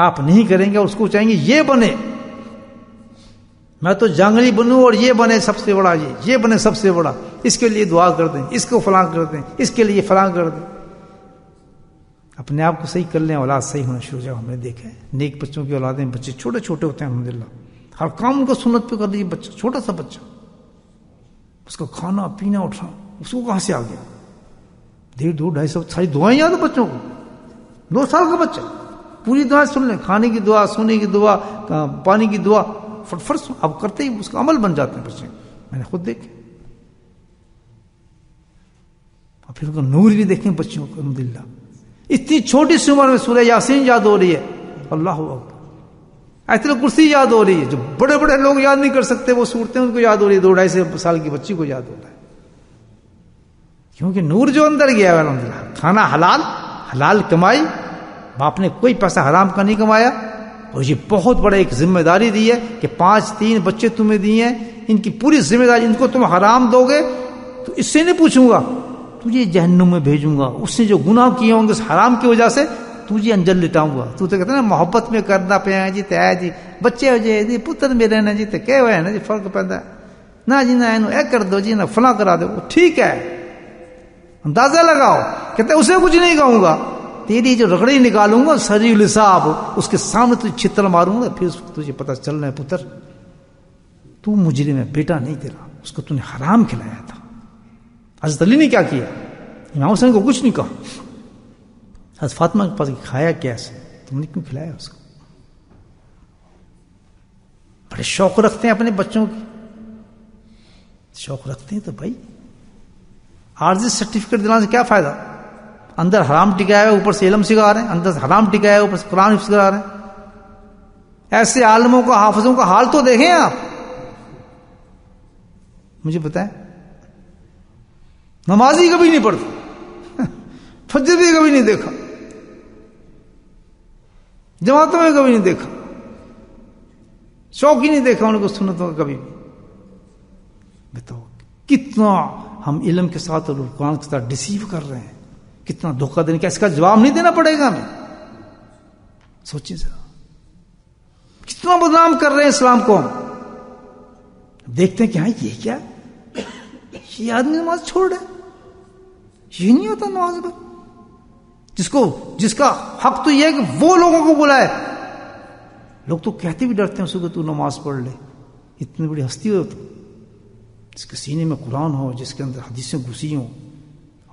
آپ نہیں کریں گے، اور اس کو چاہیں گے یہ بنے، میں تو جانگلی بنوں اور یہ بنے سب سے بڑا، یہ بنے سب سے بڑا، اس کے لیے دعا کر دیں، اس کو فلاں کر دیں، اس کے لیے فلاں کر دیں. اپنے آپ کو صحیح کر لیں، اولاد صحیح ہونا شروع ہو جائے. ہم نے دیکھا ہے نیک بچوں کی اولادیں، بچے چھوٹے چھوٹے ہوتے ہیں الحمدللہ، ہر کام ان کو سنت پہ کر دیجیے. بچہ چھوٹا سا بچہ، اس کو کھانا پینا اٹھنا اس کو کہاں سے آ گیا؟ 1.5 2 250 ساری دعائیں یاد ہیں بچوں کو. 2 سال کا بچہ پوری دعائیں سن لیں، کھانے کی دعا، سونے کی دعا، پانی کی دعا، فٹ اب کرتے ہی اس کا عمل بن جاتے ہیں بچے. میں نے خود دیکھے. اور پھر ان کا نور بھی دیکھیں بچوں کو. الحمدللہ اتنی چھوٹی سی عمر میں سورہ یاسین یاد ہو رہی ہے. اللہ اکبر. آیت الکرسی یاد ہو رہی ہے. جو بڑے بڑے لوگ یاد نہیں کر سکتے وہ صورتیں ان کو یاد ہو رہی ہے. 2 2.5 سال کی بچی کو یاد ہو رہا ہے، کیونکہ نور جو اندر گیا ہے. الحمدللہ کھانا حلال کمائی، باپ نے کوئی پیسہ حرام کا نہیں کمایا. اور یہ بہت بڑا ایک ذمہ داری دی ہے کہ 3 بچے تمہیں دیے ہیں، ان کی پوری ذمہ داری. ان کو تم حرام دو گے تو اس سے نہیں پوچھوں گا، تجھے جہنم میں بھیجوں گا. اس نے جو گناہ کیے ہوں گے اس حرام کی وجہ سے تجھے انجل لٹاؤں گا. تو کہتے ہیں نا محبت میں کرنا پیا جی تے ہے جی بچے ہو جائے جی پتر میرے نے جی تے کہ ہوئے نا جی فرق پیدا نہ جی نہ اینو اے کر دو جی نہ فلاں کرا دو. ٹھیک ہے اندازہ لگاؤ. کہتے اسے کچھ نہیں کہوں گا, تیری جو رگڑی نکالوں گا سری الحساب اس کے سامنے تجھے چھتر ماروں گا, پھر تجھے پتہ چلنا ہے پتر تو مجرم ہے, بیٹا نہیں تیرا, اس کو تو نے حرام کھلایا تھا. حضرت علی نے کیا کیا؟ امام حسین کو کچھ نہیں کہا. حضرت فاطمہ کے پاس کھایا کیسے, تم نے کیوں کھلایا اس کو؟ بڑے شوق رکھتے ہیں اپنے بچوں کی, شوق رکھتے ہیں تو بھائی عارضی سرٹیفکیٹ دلانے سے کیا فائدہ؟ اندر حرام ٹکایا ہے اوپر سے علم سکھا رہے ہیں, اندر حرام ٹکایا ہے اوپر سے قرآن سکھا رہے ہیں. ایسے عالموں کا حافظوں کا حال تو دیکھیں آپ. مجھے بتائیں نمازی کبھی نہیں پڑھتے, فجر بھی کبھی نہیں دیکھا, جماعتوں میں کبھی نہیں دیکھا, شوق ہی نہیں دیکھا ان کو سنتوں کا کبھی بھی. بتاؤ کتنا ہم علم کے ساتھ اور قرآن کے ساتھ ڈسیو کر رہے ہیں, کتنا دھوکہ دینے کا, اس کا جواب نہیں دینا پڑے گا ہمیں. سوچیں ذرا کتنا بدنام کر رہے ہیں اسلام کو. ہم دیکھتے ہیں کہ ہاں یہ کیا, یہ آدمی نماز چھوڑ رہے, یہ نہیں ہوتا نماز پر, جس کا حق تو یہ ہے کہ وہ لوگوں کو بلائے. لوگ تو کہتے بھی ڈرتے ہیں اس کو تو نماز پڑھ لے, اتنی بڑی ہستی ہو تو, جس کے سینے میں قرآن ہو, جس کے اندر حدیثیں گھسی ہوں,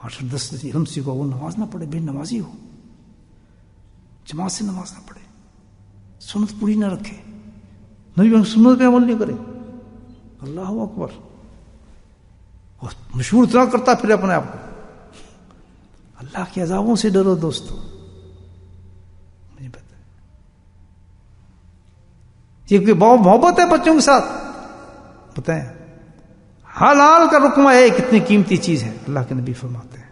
8-10 علم سیکھو, وہ نماز نہ پڑھے, بے نمازی ہو, جماعت سے نماز نہ پڑھے, سنت پوری نہ رکھے, نبی سنت پہ عمل نہیں کرے. اللہ اکبر, مشہور اتنا کرتا پھر اپنے آپ کو. اللہ کے عذابوں سے ڈرو دوستو. مجھے پتا ہے یہ کوئی بہت محبت ہے بچوں کے ساتھ. بتائیں حلال کا رقمہ ہے کتنی قیمتی چیز ہے, اللہ کے نبی فرماتے ہیں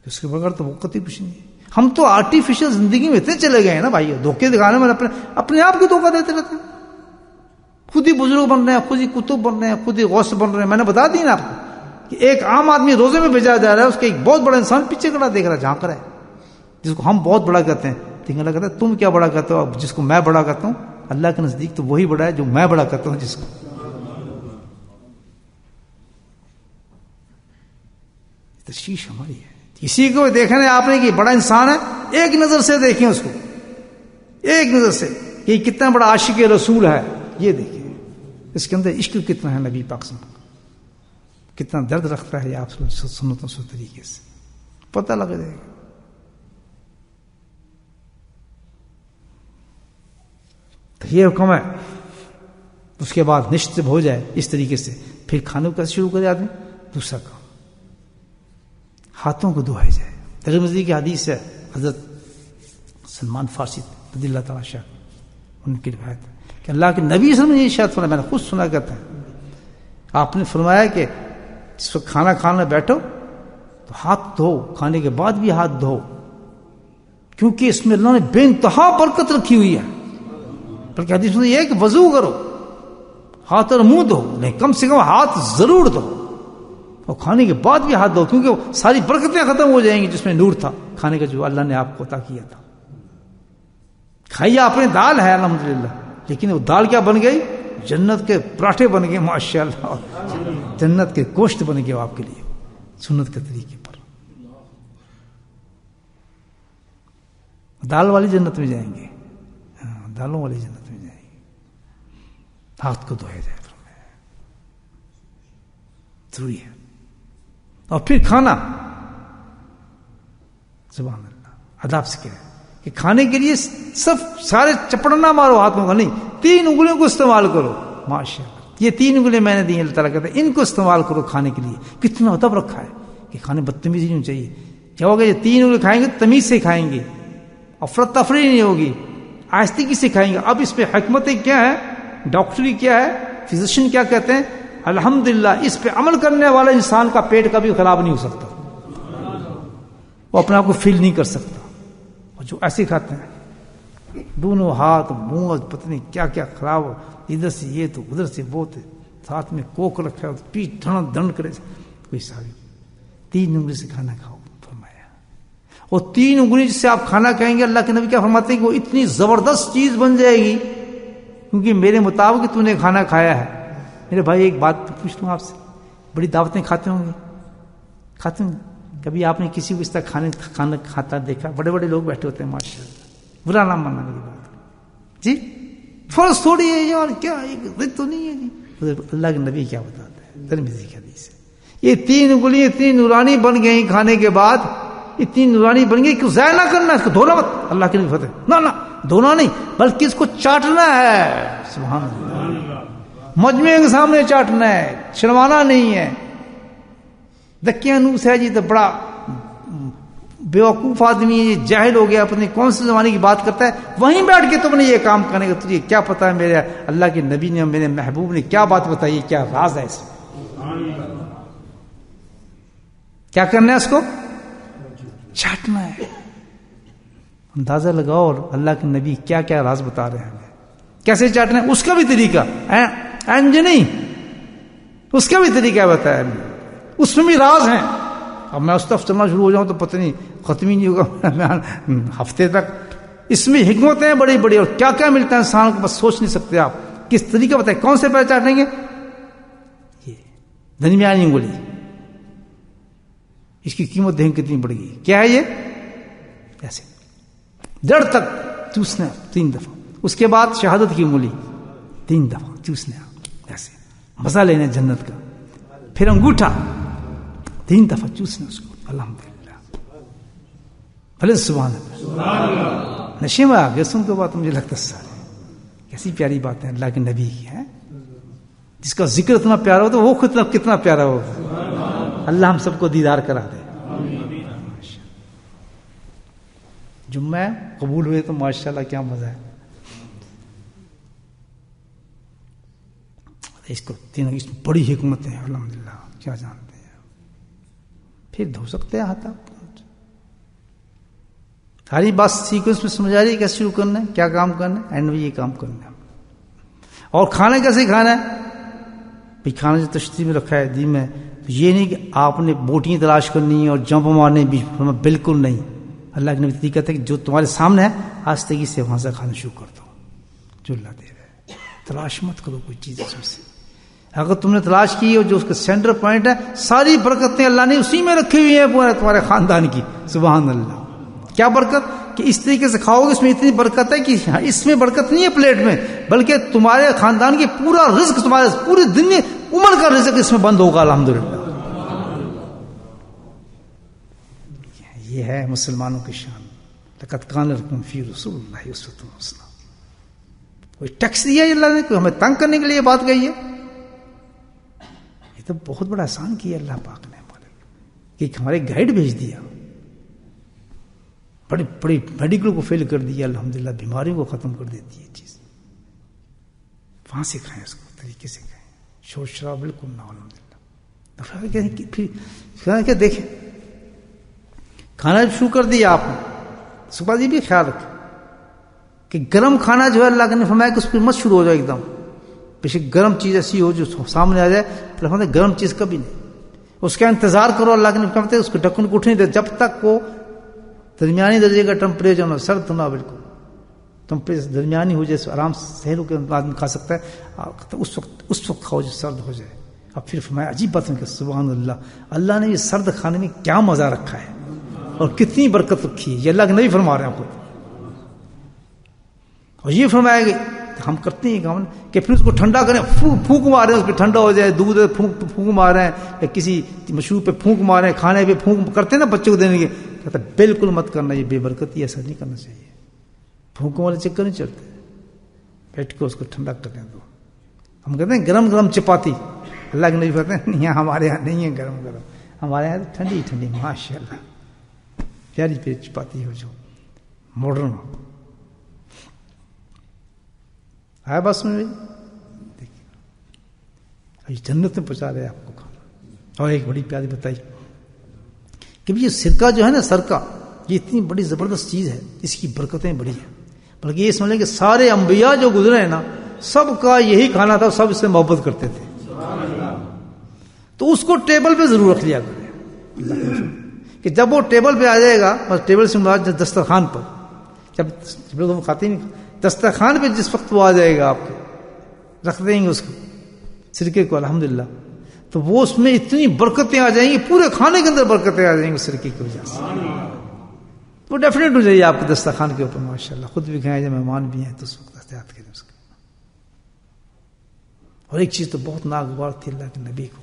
اس کے بغیر تو وقت ہی کچھ نہیں ہے. ہم تو آرٹیفیشل زندگی میں اتنے چلے گئے ہیں نا بھائی, دھوکے دکھانے میں اپنے آپ کو دھوکہ دیتے رہتے ہیں. خود ہی بزرگ بن رہے ہیں, خود ہی کتب بن رہے ہیں, خود ہی غوث بن رہے ہیں. میں نے بتا دی نا آپ کو کہ ایک عام آدمی روزے میں بھیجا جا رہا ہے, اس کے ایک بہت بڑا انسان پیچھے کھڑا دیکھ رہا ہے, جھانک رہا ہے, جس کو ہم بہت بڑا کہتے ہیں. ٹھیک ہے, اللہ کہتا ہے تم کیا بڑا کہتے ہو, جس کو میں بڑا کہتا ہوں اللہ کے نزدیک تو وہی بڑا ہے جو میں بڑا کہتا ہوں. جس کو تشویش ہماری ہے, کسی کو دیکھنے آپ نے کہ بڑا انسان ہے, ایک نظر سے دیکھیں اس کو, ایک نظر سے کہ کتنا بڑا عاشق رسول ہے, یہ دیکھیں اس کے اندر عشق کتنا ہے نبی پاک سے, کتنا درد رکھتا ہے آپ سنتوں سے طریقے سے, پتہ لگ جائے گا. تو یہ حکم ہے. اس کے بعد نشت ہو جائے اس طریقے سے, پھر کھانے کو کیسے شروع کرے آدمی؟ دوسرا کام ہاتھوں کو دھوئے جائے. ترمذی کی حدیث ہے, حضرت سلمان فارسی رضی اللہ تعالیٰ عنہ ان کی روایت کہ اللہ کے نبی صلی اللہ علیہ وسلم نے ارشاد فرمایا, میں نے خود سنا کرتا ہے, آپ نے فرمایا کہ جس وقت کھانا کھانا بیٹھو تو ہاتھ دھو, کھانے کے بعد بھی ہاتھ دھو, کیونکہ اس میں اللہ نے بے انتہا برکت رکھی ہوئی ہے. بلکہ حدیث میں یہ ہے کہ وضو کرو, ہاتھ اور منہ دھو, نہیں کم سے کم ہاتھ ضرور دھو, اور کھانے کے بعد بھی ہاتھ دھو, کیونکہ ساری برکتیں ختم ہو جائیں گی جس میں نور تھا کھانے کا, جو اللہ نے آپ کو عطا کیا تھا. کھائیے, آپ نے دال ہے الحمدللہ, لیکن وہ دال کیا بن گئی؟ جنت کے پراٹھے بن گئے ماشاءاللہ, جنت کے گوشت بن گئے آپ کے لیے سنت کے طریقے پر. دال والی جنت میں جائیں گے, دالوں والی جنت میں جائیں گے. ہاتھ کو دھویا جائے ضروری ہے. اور پھر کھانا, سبحان اللہ, اداب سے کیا ہے کہ کھانے کے لیے سب سارے چپڑ نہ مارو ہاتھوں کا, نہیں, 3 انگلیوں کو استعمال کرو. ماشاءاللہ, یہ 3 انگلیاں میں نے دی ہیں, اللہ تعالیٰ کہتے ہیں ان کو استعمال کرو کھانے کے لیے. کتنا ادب رکھا ہے کہ کھانے بدتمیزی نہیں چاہیے. کیا ہوگا, یہ 3 انگلی کھائیں گے تمیز سے کھائیں گے, افراتفری نہیں ہوگی, آہستگی سے کھائیں گے. اب اس پہ حکمتیں کیا ہے, ڈاکٹری کیا ہے, فزیشین کیا کہتے ہیں, الحمدللہ اس پہ عمل کرنے والا انسان کا پیٹ کبھی خراب نہیں ہو سکتا, وہ اپنے آپ کو فیل نہیں کر سکتا. اور جو ایسے کھاتے ہیں دونوں ہاتھ منہ پتہ نہیں کیا کیا خراب ہو, ادھر سے یہ تو ادھر سے وہ, ساتھ میں کوک رکھا ہے, پیٹ دھڑ دھڑ کرے, کوئی حساب. 3 انگلی سے کھانا کھاؤ فرمایا. اور 3 انگلی جس سے آپ کھانا کھائیں گے، اللہ کے نبی کیا فرماتے ہیں کہ وہ اتنی زبردست چیز بن جائے گی کیونکہ میرے مطابق تو نے کھانا کھایا ہے۔ میرے بھائی ایک بات پوچھ لوں آپ سے، بڑی دعوتیں کھاتے ہوں گے، کھاتے ہوں گے، کبھی آپ نے کسی کو اس طرح کھانا کھاتا دیکھا؟ بڑے بڑے لوگ بیٹھے ہوتے ہیں ماشاء اللہ، برا نام ماننا میری بات جی، فرض تھوڑی ہے یار، کیا ضد تو نہیں ہے جی۔ اللہ کے نبی کیا بتاتے ہیں ترمذی کی حدیث ہے، یہ 3 انگلی اتنی نورانی بن گئی کھانے کے بعد، اتنی نورانی بن گئی کہ ضائع نہ کرنا، اس کو دھونا مت، اللہ کے نبی فتح نہ دھونا نہیں بلکہ اس کو چاٹنا ہے، سبحان اللہ، مجمع کے سامنے چاٹنا ہے، چھڑوانا نہیں ہے۔ دکیانوس ہے جی تو بڑا بیوقوف آدمی ہے، یہ جاہل ہو گیا، اپنے کون سے زمانے کی بات کرتا ہے، وہیں بیٹھ کے تم نے یہ کام کرنے کا، تجھے کیا پتا ہے میرے اللہ کے نبی نے میرے محبوب نے کیا بات بتائی ہے، کیا راز ہے اس میں، کیا کرنا ہے، اس کو چاٹنا ہے۔ اندازہ لگاؤ اور اللہ کے نبی کیا کیا راز بتا رہے ہیں، کیسے چاٹنا ہے، اس کا بھی طریقہ اینج نہیں، اس کا بھی طریقہ بتایا، اس میں بھی راز ہیں۔ اب میں اس طرف چلنا شروع ہو جاؤں تو پتہ نہیں ختم ہی نہیں ہوگا ہفتے تک۔ اس میں حکمتیں بڑی بڑی، اور کیا کیا ملتا ہے انسان کو بس سوچ نہیں سکتے آپ۔ کس طریقہ بتائیں، کون سے پیر چاٹیں گے؟ یہ درمیانی انگلی، اس کی قیمت دیکھیں کتنی بڑھ گئی، کیا ہے یہ؟ ایسے جڑ تک چوسنا 3 دفعہ، اس کے بعد شہادت کی انگلی 3 دفعہ چوسنا، ایسے مزہ لینا جنت کا، پھر انگوٹھا 3 دفعہ چوسنا اس کو، الحمدللہ، بھلے سبحان اللہ، نشے میں آ گئے سن کے بات، مجھے لگتا سارے کیسی پیاری باتیں اللہ کے نبی کی ہیں، جس کا ذکر اتنا پیارا ہوتا ہے وہ خود کتنا پیارا ہوگا۔ اللہ ہم سب کو دیدار کرا دے۔ جمعہ قبول ہوئے تو ماشاءاللہ کیا مزہ ہے، اس کو 3 اس میں بڑی حکمت ہے، الحمدللہ، کیا جانتے ہیں، پھر دھو سکتے ہیں ہاتھ آپ۔ ساری بات سیکوینس میں سمجھ آ رہی ہے کیسے شروع کرنا ہے، کیا کام کرنا ہے، اینڈ میں یہ کام کرنا ہے۔ اور کھانا کیسے کھانا ہے بھائی، کھانا جو تشریح میں رکھا ہے دین میں، یہ نہیں کہ آپ نے بوٹیاں تلاش کرنی اور جمپ مارنے، بالکل نہیں۔ اللہ کے نبی طریقہ ہے کہ جو تمہارے سامنے ہے آستگی سے وہاں سے کھانا شروع کر دو، جو اللہ دے رہا ہے، تلاش مت کرو کوئی چیز اس میں سے۔ اگر تم نے تلاش کی اور جو اس کا سینٹر پوائنٹ ہے، ساری برکتیں اللہ نے اسی میں رکھی ہوئی ہیں پورے تمہارے خاندان کی، سبحان اللہ۔ کیا برکت کہ اس طریقے سے کھاؤ گے، اس میں اتنی برکت ہے کہ اس میں برکت نہیں ہے پلیٹ میں، بلکہ تمہارے خاندان کی پورا رزق، تمہارے پوری دنیا عمر کا رزق اس میں بند ہوگا، الحمدللہ۔ یہ ہے مسلمانوں کی شان، لقد کان لکم فی رسول اللہ اسوۃ حسنہ۔ کوئی ٹیکس دیا ہے اللہ نے، کوئی ہمیں تنگ کرنے کے لیے بات کہی ہے؟ یہ تو بہت بڑا احسان کیا اللہ پاک نے ہمارے، کہ ہمارے گائیڈ بھیج دیا، بڑی بڑی میڈیکل کو فیل کر دیا، الحمدللہ، بیماریوں کو ختم کر دیتی ہے چیز۔ وہاں سے کھائیں اس کو، طریقے سے کھائیں، شور شراب بالکل نہ، الحمدللہ۔ پھر کیا دیکھیں، کھانا شروع کر دیا آپ نے، صبح یہ بھی خیال رکھیں کہ گرم کھانا جو ہے اللہ کے نے فرمایا کہ اس پہ مت شروع ہو جائے ایک دم، بے شک گرم چیز ایسی ہو جو سامنے آ جائے، پھر گرم چیز کبھی نہیں، اس کا انتظار کرو، اللہ کے نے فرماتے اس کو ڈھکن کو اٹھنے دے جب تک وہ درمیانی درجے کا ٹمپریچر نہ، سرد نہ، بالکل ٹمپریچر درمیانی ہو جائے، آرام سے سہل ہو کے آدمی کھا سکتا ہے، اس وقت کھاؤ جو سرد ہو جائے۔ اب پھر فرمایا عجیب بات ہے کہ سبحان اللہ، اللہ نے یہ سرد کھانے میں کیا مزہ رکھا ہے اور کتنی برکت رکھی ہے، یہ اللہ کے نبی فرما رہے ہیں خود۔ اور یہ فرمایا کہ ہم کرتے ہیں کام کہ پھر اس کو ٹھنڈا کریں، پھونک مارے اس پہ ٹھنڈا ہو جائے، دودھ پھونک مارے ہیں، یا کسی مشروب پہ پھونک مارے، کھانے پہ پھونک کرتے ہیں نا بچوں کو دینے کے، کہتا ہے بالکل مت کرنا، یہ بے برکتی، ایسا نہیں کرنا چاہیے، پھونکوں والے چکر نہیں چلتے، بیٹھ کے اس کو ٹھنڈا کر دیں۔ تو ہم کہتے ہیں گرم گرم چپاتی، اللہ کے نبی کہتے ہیں نہیں، ہمارے یہاں نہیں ہے گرم گرم، ہمارے یہاں ٹھنڈی ٹھنڈی، ماشاء اللہ، پیاری پیاری چپاتی ہو جو ماڈرن ہو۔ آیا بس میں دیکھیے جنت میں پہنچا رہے آپ کو کھانا۔ اور ایک بڑی پیاری بتائی کہ یہ سرکہ جو ہے نا، سرکہ یہ اتنی بڑی زبردست چیز ہے، اس کی برکتیں بڑی ہیں، بلکہ یہ سمجھ لیں کہ سارے انبیاء جو گزرے ہیں نا، سب کا یہی کھانا تھا، سب اس سے محبت کرتے تھے، تو اس کو ٹیبل پہ ضرور رکھ لیا کریں، کہ جب وہ ٹیبل پہ آ جائے گا، بس ٹیبل سے مراد دسترخوان پر، جب لوگ ہم کھاتے نہیں، دسترخوان پہ جس وقت وہ آ جائے گا آپ کے، رکھ دیں گے اس کو سرکے کو الحمدللہ، تو وہ اس میں اتنی برکتیں آ جائیں گی، پورے کھانے کے اندر برکتیں آ جائیں گی سرکے کی وجہ سے، وہ ڈیفینیٹ ہو جائے آپ کے دسترخوان کے اوپر ماشاءاللہ. خود بھی کھائیں، جب مہمان بھی ہیں تو اس وقت احتیاط کریں اس کا. اور ایک چیز تو بہت ناگوار تھی اللہ کے نبی کو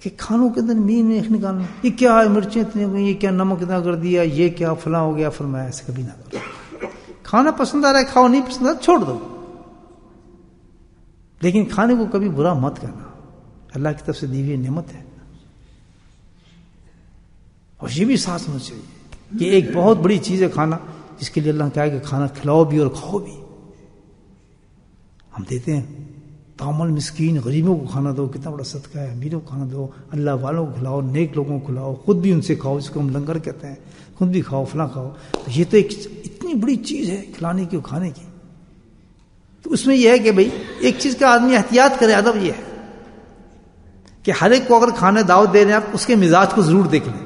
کہ کھانوں کے اندر مین میں نکالنا، یہ کیا ہے مرچیں اتنی ہو گئی، یہ کیا نمک اتنا کر دیا، یہ کیا فلاں ہو گیا. فرمایا ایسے کبھی نہ کرو، کھانا پسند آ رہا ہے کھاؤ، نہیں پسند آ رہا چھوڑ دو، لیکن کھانے کو کبھی برا مت کرنا، اللہ کی طرف سے دی ہوئی نعمت ہے. اور یہ بھی ساتھ ہونا چاہیے کہ ایک بہت بڑی چیز ہے کھانا، جس کے لیے اللہ نے کہا کہ کھانا کھلاؤ بھی اور کھاؤ بھی. ہم دیتے ہیں تعامل مسکین غریبوں کو کھانا دو، کتنا بڑا صدقہ ہے. امیروں کو کھانا دو، اللہ والوں کو کھلاؤ، نیک لوگوں کو کھلاؤ، خود بھی ان سے کھاؤ، جس کو ہم لنگر کہتے ہیں، خود بھی کھاؤ، فلاں کھاؤ. تو یہ تو ایک اتنی بڑی چیز ہے کھلانے کی اور کھانے کی. تو اس میں یہ ہے کہ بھئی ایک چیز کا آدمی احتیاط کرے. ادب یہ ہے کہ ہر ایک کو اگر کھانے دعوت دے رہے ہیں آپ، اس کے مزاج کو ضرور دیکھ لیں.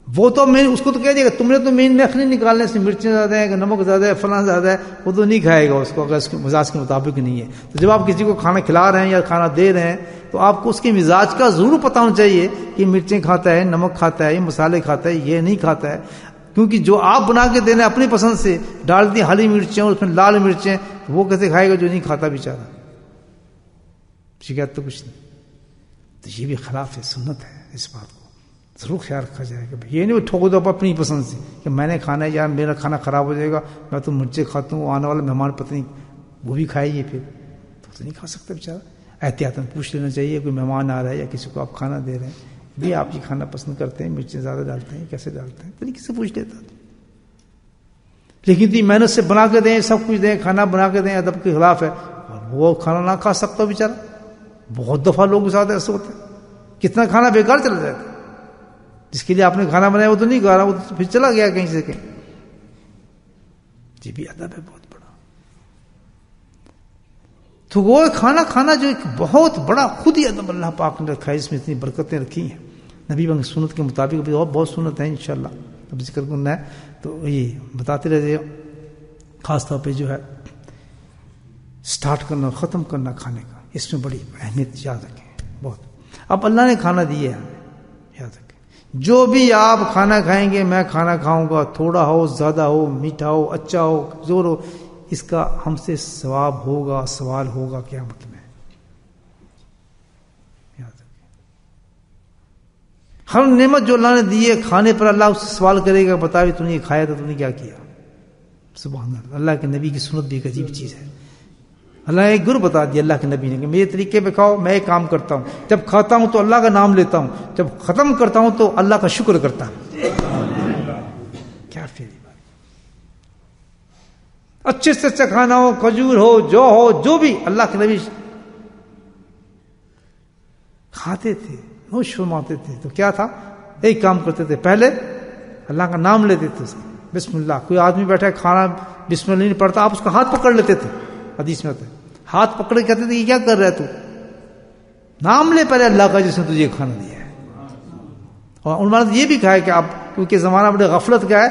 وہ تو میں اس کو تو کہہ دے گا تم نے تو مین میں نہیں نکالنے، اس میں مرچیں زیادہ ہیں، نمک زیادہ ہے، فلاں زیادہ ہے، وہ تو نہیں کھائے گا اس کو اگر اس کے مزاج کے مطابق نہیں ہے. تو جب آپ کسی کو کھانا کھلا رہے ہیں یا کھانا دے رہے ہیں تو آپ کو اس کے مزاج کا ضرور پتہ ہونا چاہیے کہ مرچیں کھاتا ہے، نمک کھاتا ہے، یہ مسالے کھاتا ہے، یہ نہیں کھاتا ہے. کیونکہ جو آپ بنا کے دینا اپنی پسند سے ڈال دی ہری مرچیں اور اس میں لال مرچیں، وہ کیسے کھائے گا جو نہیں کھاتا بیچارہ؟ شکایت تو کچھ نہیں. تو یہ بھی خلاف ہے سنت ہے. اس بات کو ضرور خیال رکھا جائے کہ یہ نہیں ٹھوک دو اپنی پسند سے کہ میں نے کھانا ہے یا میرا کھانا خراب ہو جائے گا، میں تو مرچیں کھاتا ہوں، آنے والا مہمان پتہ نہیں وہ بھی کھائے گی پھر تو نہیں کھا سکتا بیچارہ. احتیاطاً پوچھ لینا چاہیے کوئی مہمان آ رہا ہے یا کسی کو آپ کھانا دے رہے ہیں، بھی آپ یہ کھانا پسند کرتے ہیں، مرچیں زیادہ ڈالتے ہیں، کیسے ڈالتے ہیں، طریقے سے پوچھ لیتا. لیکن اتنی محنت سے بنا کے دیں، سب کچھ دیں، کھانا بنا کے دیں، ادب کے خلاف ہے، اور وہ کھانا نہ کھا سکتا بیچارہ. بہت دفعہ لوگوں کے ساتھ ایسے ہوتے ہیں، کتنا کھانا بیکار چلا جاتا ہے. جس کے لیے آپ نے کھانا بنایا وہ تو نہیں کھا رہا، وہ تو پھر چلا گیا کہیں سے کہیں. یہ بھی ادب ہے بہت بڑا. تو وہ کھانا جو ایک بہت بڑا خود ہی ادب اللہ پاک نے رکھا ہے، اس میں اتنی برکتیں رکھی ہیں نبی کی سنت کے مطابق. اور بہت سنت ہے انشاءاللہ، اب ذکر کرنا ہے تو یہ بتاتے رہتے. خاص طور پہ جو ہے سٹارٹ کرنا اور ختم کرنا کھانے کا، اس میں بڑی اہمیت یاد رکھیں بہت. اب اللہ نے کھانا دیا ہے ہمیں، یاد رکھیں جو بھی آپ کھانا کھائیں گے، میں کھانا کھاؤں گا، تھوڑا ہو، زیادہ ہو، میٹھا ہو، اچھا ہو، زور ہو، اس کا ہم سے ثواب ہوگا، سوال ہوگا قیامت میں. یاد رکھیں ہر نعمت جو اللہ نے دی ہے کھانے پر، اللہ اس سے سوال کرے گا، بتا بھی تو نے کھایا تھا، تو نے کیا کیا. سبحان اللہ. اللہ کے نبی کی سنت بھی ایک عجیب چیز ہے. اللہ نے ایک گر بتا دیا اللہ کے نبی نے کہ میرے طریقے پہ کھاؤ. میں ایک کام کرتا ہوں، جب کھاتا ہوں تو اللہ کا نام لیتا ہوں، جب ختم کرتا ہوں تو اللہ کا شکر کرتا ہوں. کیا پیاری بات. اچھے سے اچھا کھانا ہو، کھجور ہو، جو بھی اللہ کے نبی کھاتے تھے، ہوش فرماتے تھے. تو کیا تھا؟ ایک کام کرتے تھے، پہلے اللہ کا نام لیتے تھے، بسم اللہ. کوئی آدمی بیٹھا ہے کھانا بسم اللہ نہیں پڑھتا، آپ اس کا ہاتھ پکڑ لیتے تھے. حدیث میں ہوتا ہے ہاتھ پکڑ کے کہتے تھے یہ کیا کر رہا ہے تو؟ نام لے پہلے اللہ کا جس نے تجھے کھانا دیا ہے. اور انہوں نے یہ بھی کہا ہے کہ آپ، کیونکہ زمانہ بڑے غفلت کا ہے،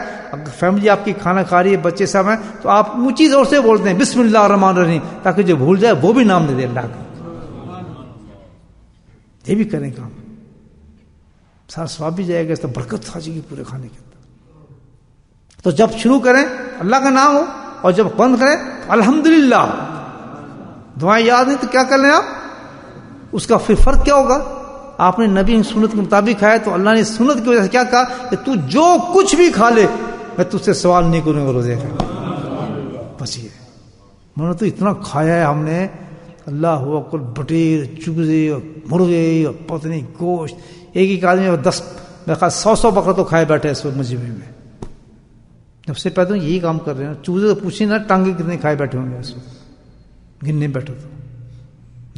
فیملی آپ کی کھانا کھا رہی ہے، بچے سب ہیں، تو آپ اونچی زور سے بولتے ہیں بسم اللہ الرحمن الرحیم، تاکہ جو بھول جائے وہ بھی نام لے دے اللہ کا. یہ بھی کریں کام، سارا ثواب بھی جائے گا، اس تو برکت آ جائے گی پورے کھانے کے اندر. تو جب شروع کریں اللہ کا نام ہو، اور جب بند کریں الحمدللہ. دعائیں یاد نہیں تو کیا کر لیں آپ. اس کا پھر فرق کیا ہوگا؟ آپ نے نبی سنت کے مطابق کھایا تو اللہ نے سنت کی وجہ سے کیا کہا کہ تو جو کچھ بھی کھا لے میں تجھ سے سوال نہیں کروں گا روزے کا. بس یہ میں نے تو اتنا کھایا ہے ہم نے، اللہ اکبر، بٹیر، چوزے، مرغے، اور پتہ نہیں گوشت. ایک آدمی 10 100 بکرا تو کھائے بیٹھے اس وقت مجمع میں. جب سے پیدا یہی کام کر رہے ہیں. چوزے تو پوچھیں نا ٹانگے کتنے کھائے بیٹھے ہوں گے اس وقت، گننے بیٹھے تو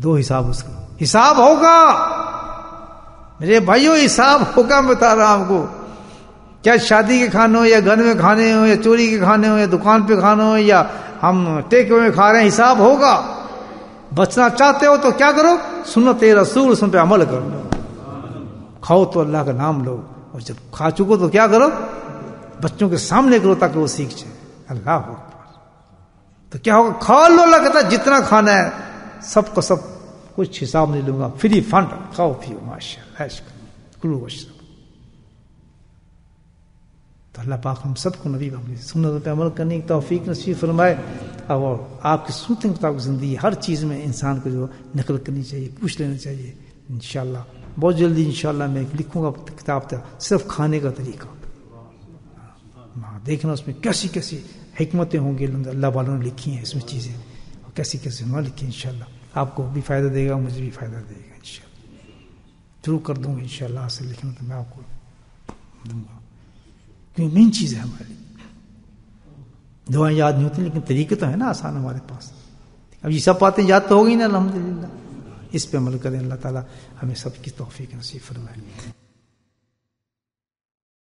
2 حساب اس کا. حساب ہوگا میرے بھائیوں، حساب ہوگا. میں بتا رہا ہوں آپ کو، کیا شادی کے کھانے ہو یا گھر میں کھانے ہو یا چوری کے کھانے ہو یا دکان پہ کھانے ہو یا ہم ٹیک اوے میں کھا رہے ہیں، حساب ہوگا. بچنا چاہتے ہو تو کیا کرو؟ سنت رسول، اس پہ عمل کرو. کھاؤ تو اللہ کا نام لو، اور جب کھا چکو تو کیا کرو، بچوں کے سامنے کرو تاکہ وہ سیکھ جائے. اللہ اکبر. تو کیا ہوگا، کھا لو. اللہ کہتا ہے جتنا کھانا ہے سب کا سب، کچھ حساب نہیں لوں گا، فری فنڈ، کھاؤ پیو ماشاء اللہ، عیش کرو، کلو واشربوا. تو اللہ پاک ہم سب کو نبی کی سنت پہ عمل کرنے کی توفیق نصیب فرمائے، اور آپ کی سنت کے مطابق زندگی ہر چیز میں انسان کو جو نقل کرنی چاہیے، پوچھ لینا چاہیے. انشاءاللہ بہت جلدی انشاءاللہ میں لکھوں گا کتاب تھا صرف کھانے کا طریقہ. دیکھنا اس میں کیسی کیسی حکمتیں ہوں گی، اللہ والوں نے لکھی ہیں اس میں چیزیں، اور کیسی کیسی انہوں نے لکھی ہیں. انشاءاللہ آپ کو بھی فائدہ دے گا، مجھے بھی فائدہ دے گا. انشاءاللہ شروع کر دوں گا انشاءاللہ آج سے لکھنا، تو میں آپ کو دوں گا، کیونکہ مین چیز ہے ہمارے لیے. دعائیں یاد نہیں ہوتی لیکن طریقے تو ہے نا آسان ہمارے پاس. اب یہ سب باتیں یاد تو ہو گئی نا الحمدللہ. اس پہ عمل کریں. اللہ تعالیٰ ہمیں سب کی توفیق نصیب فرمائے.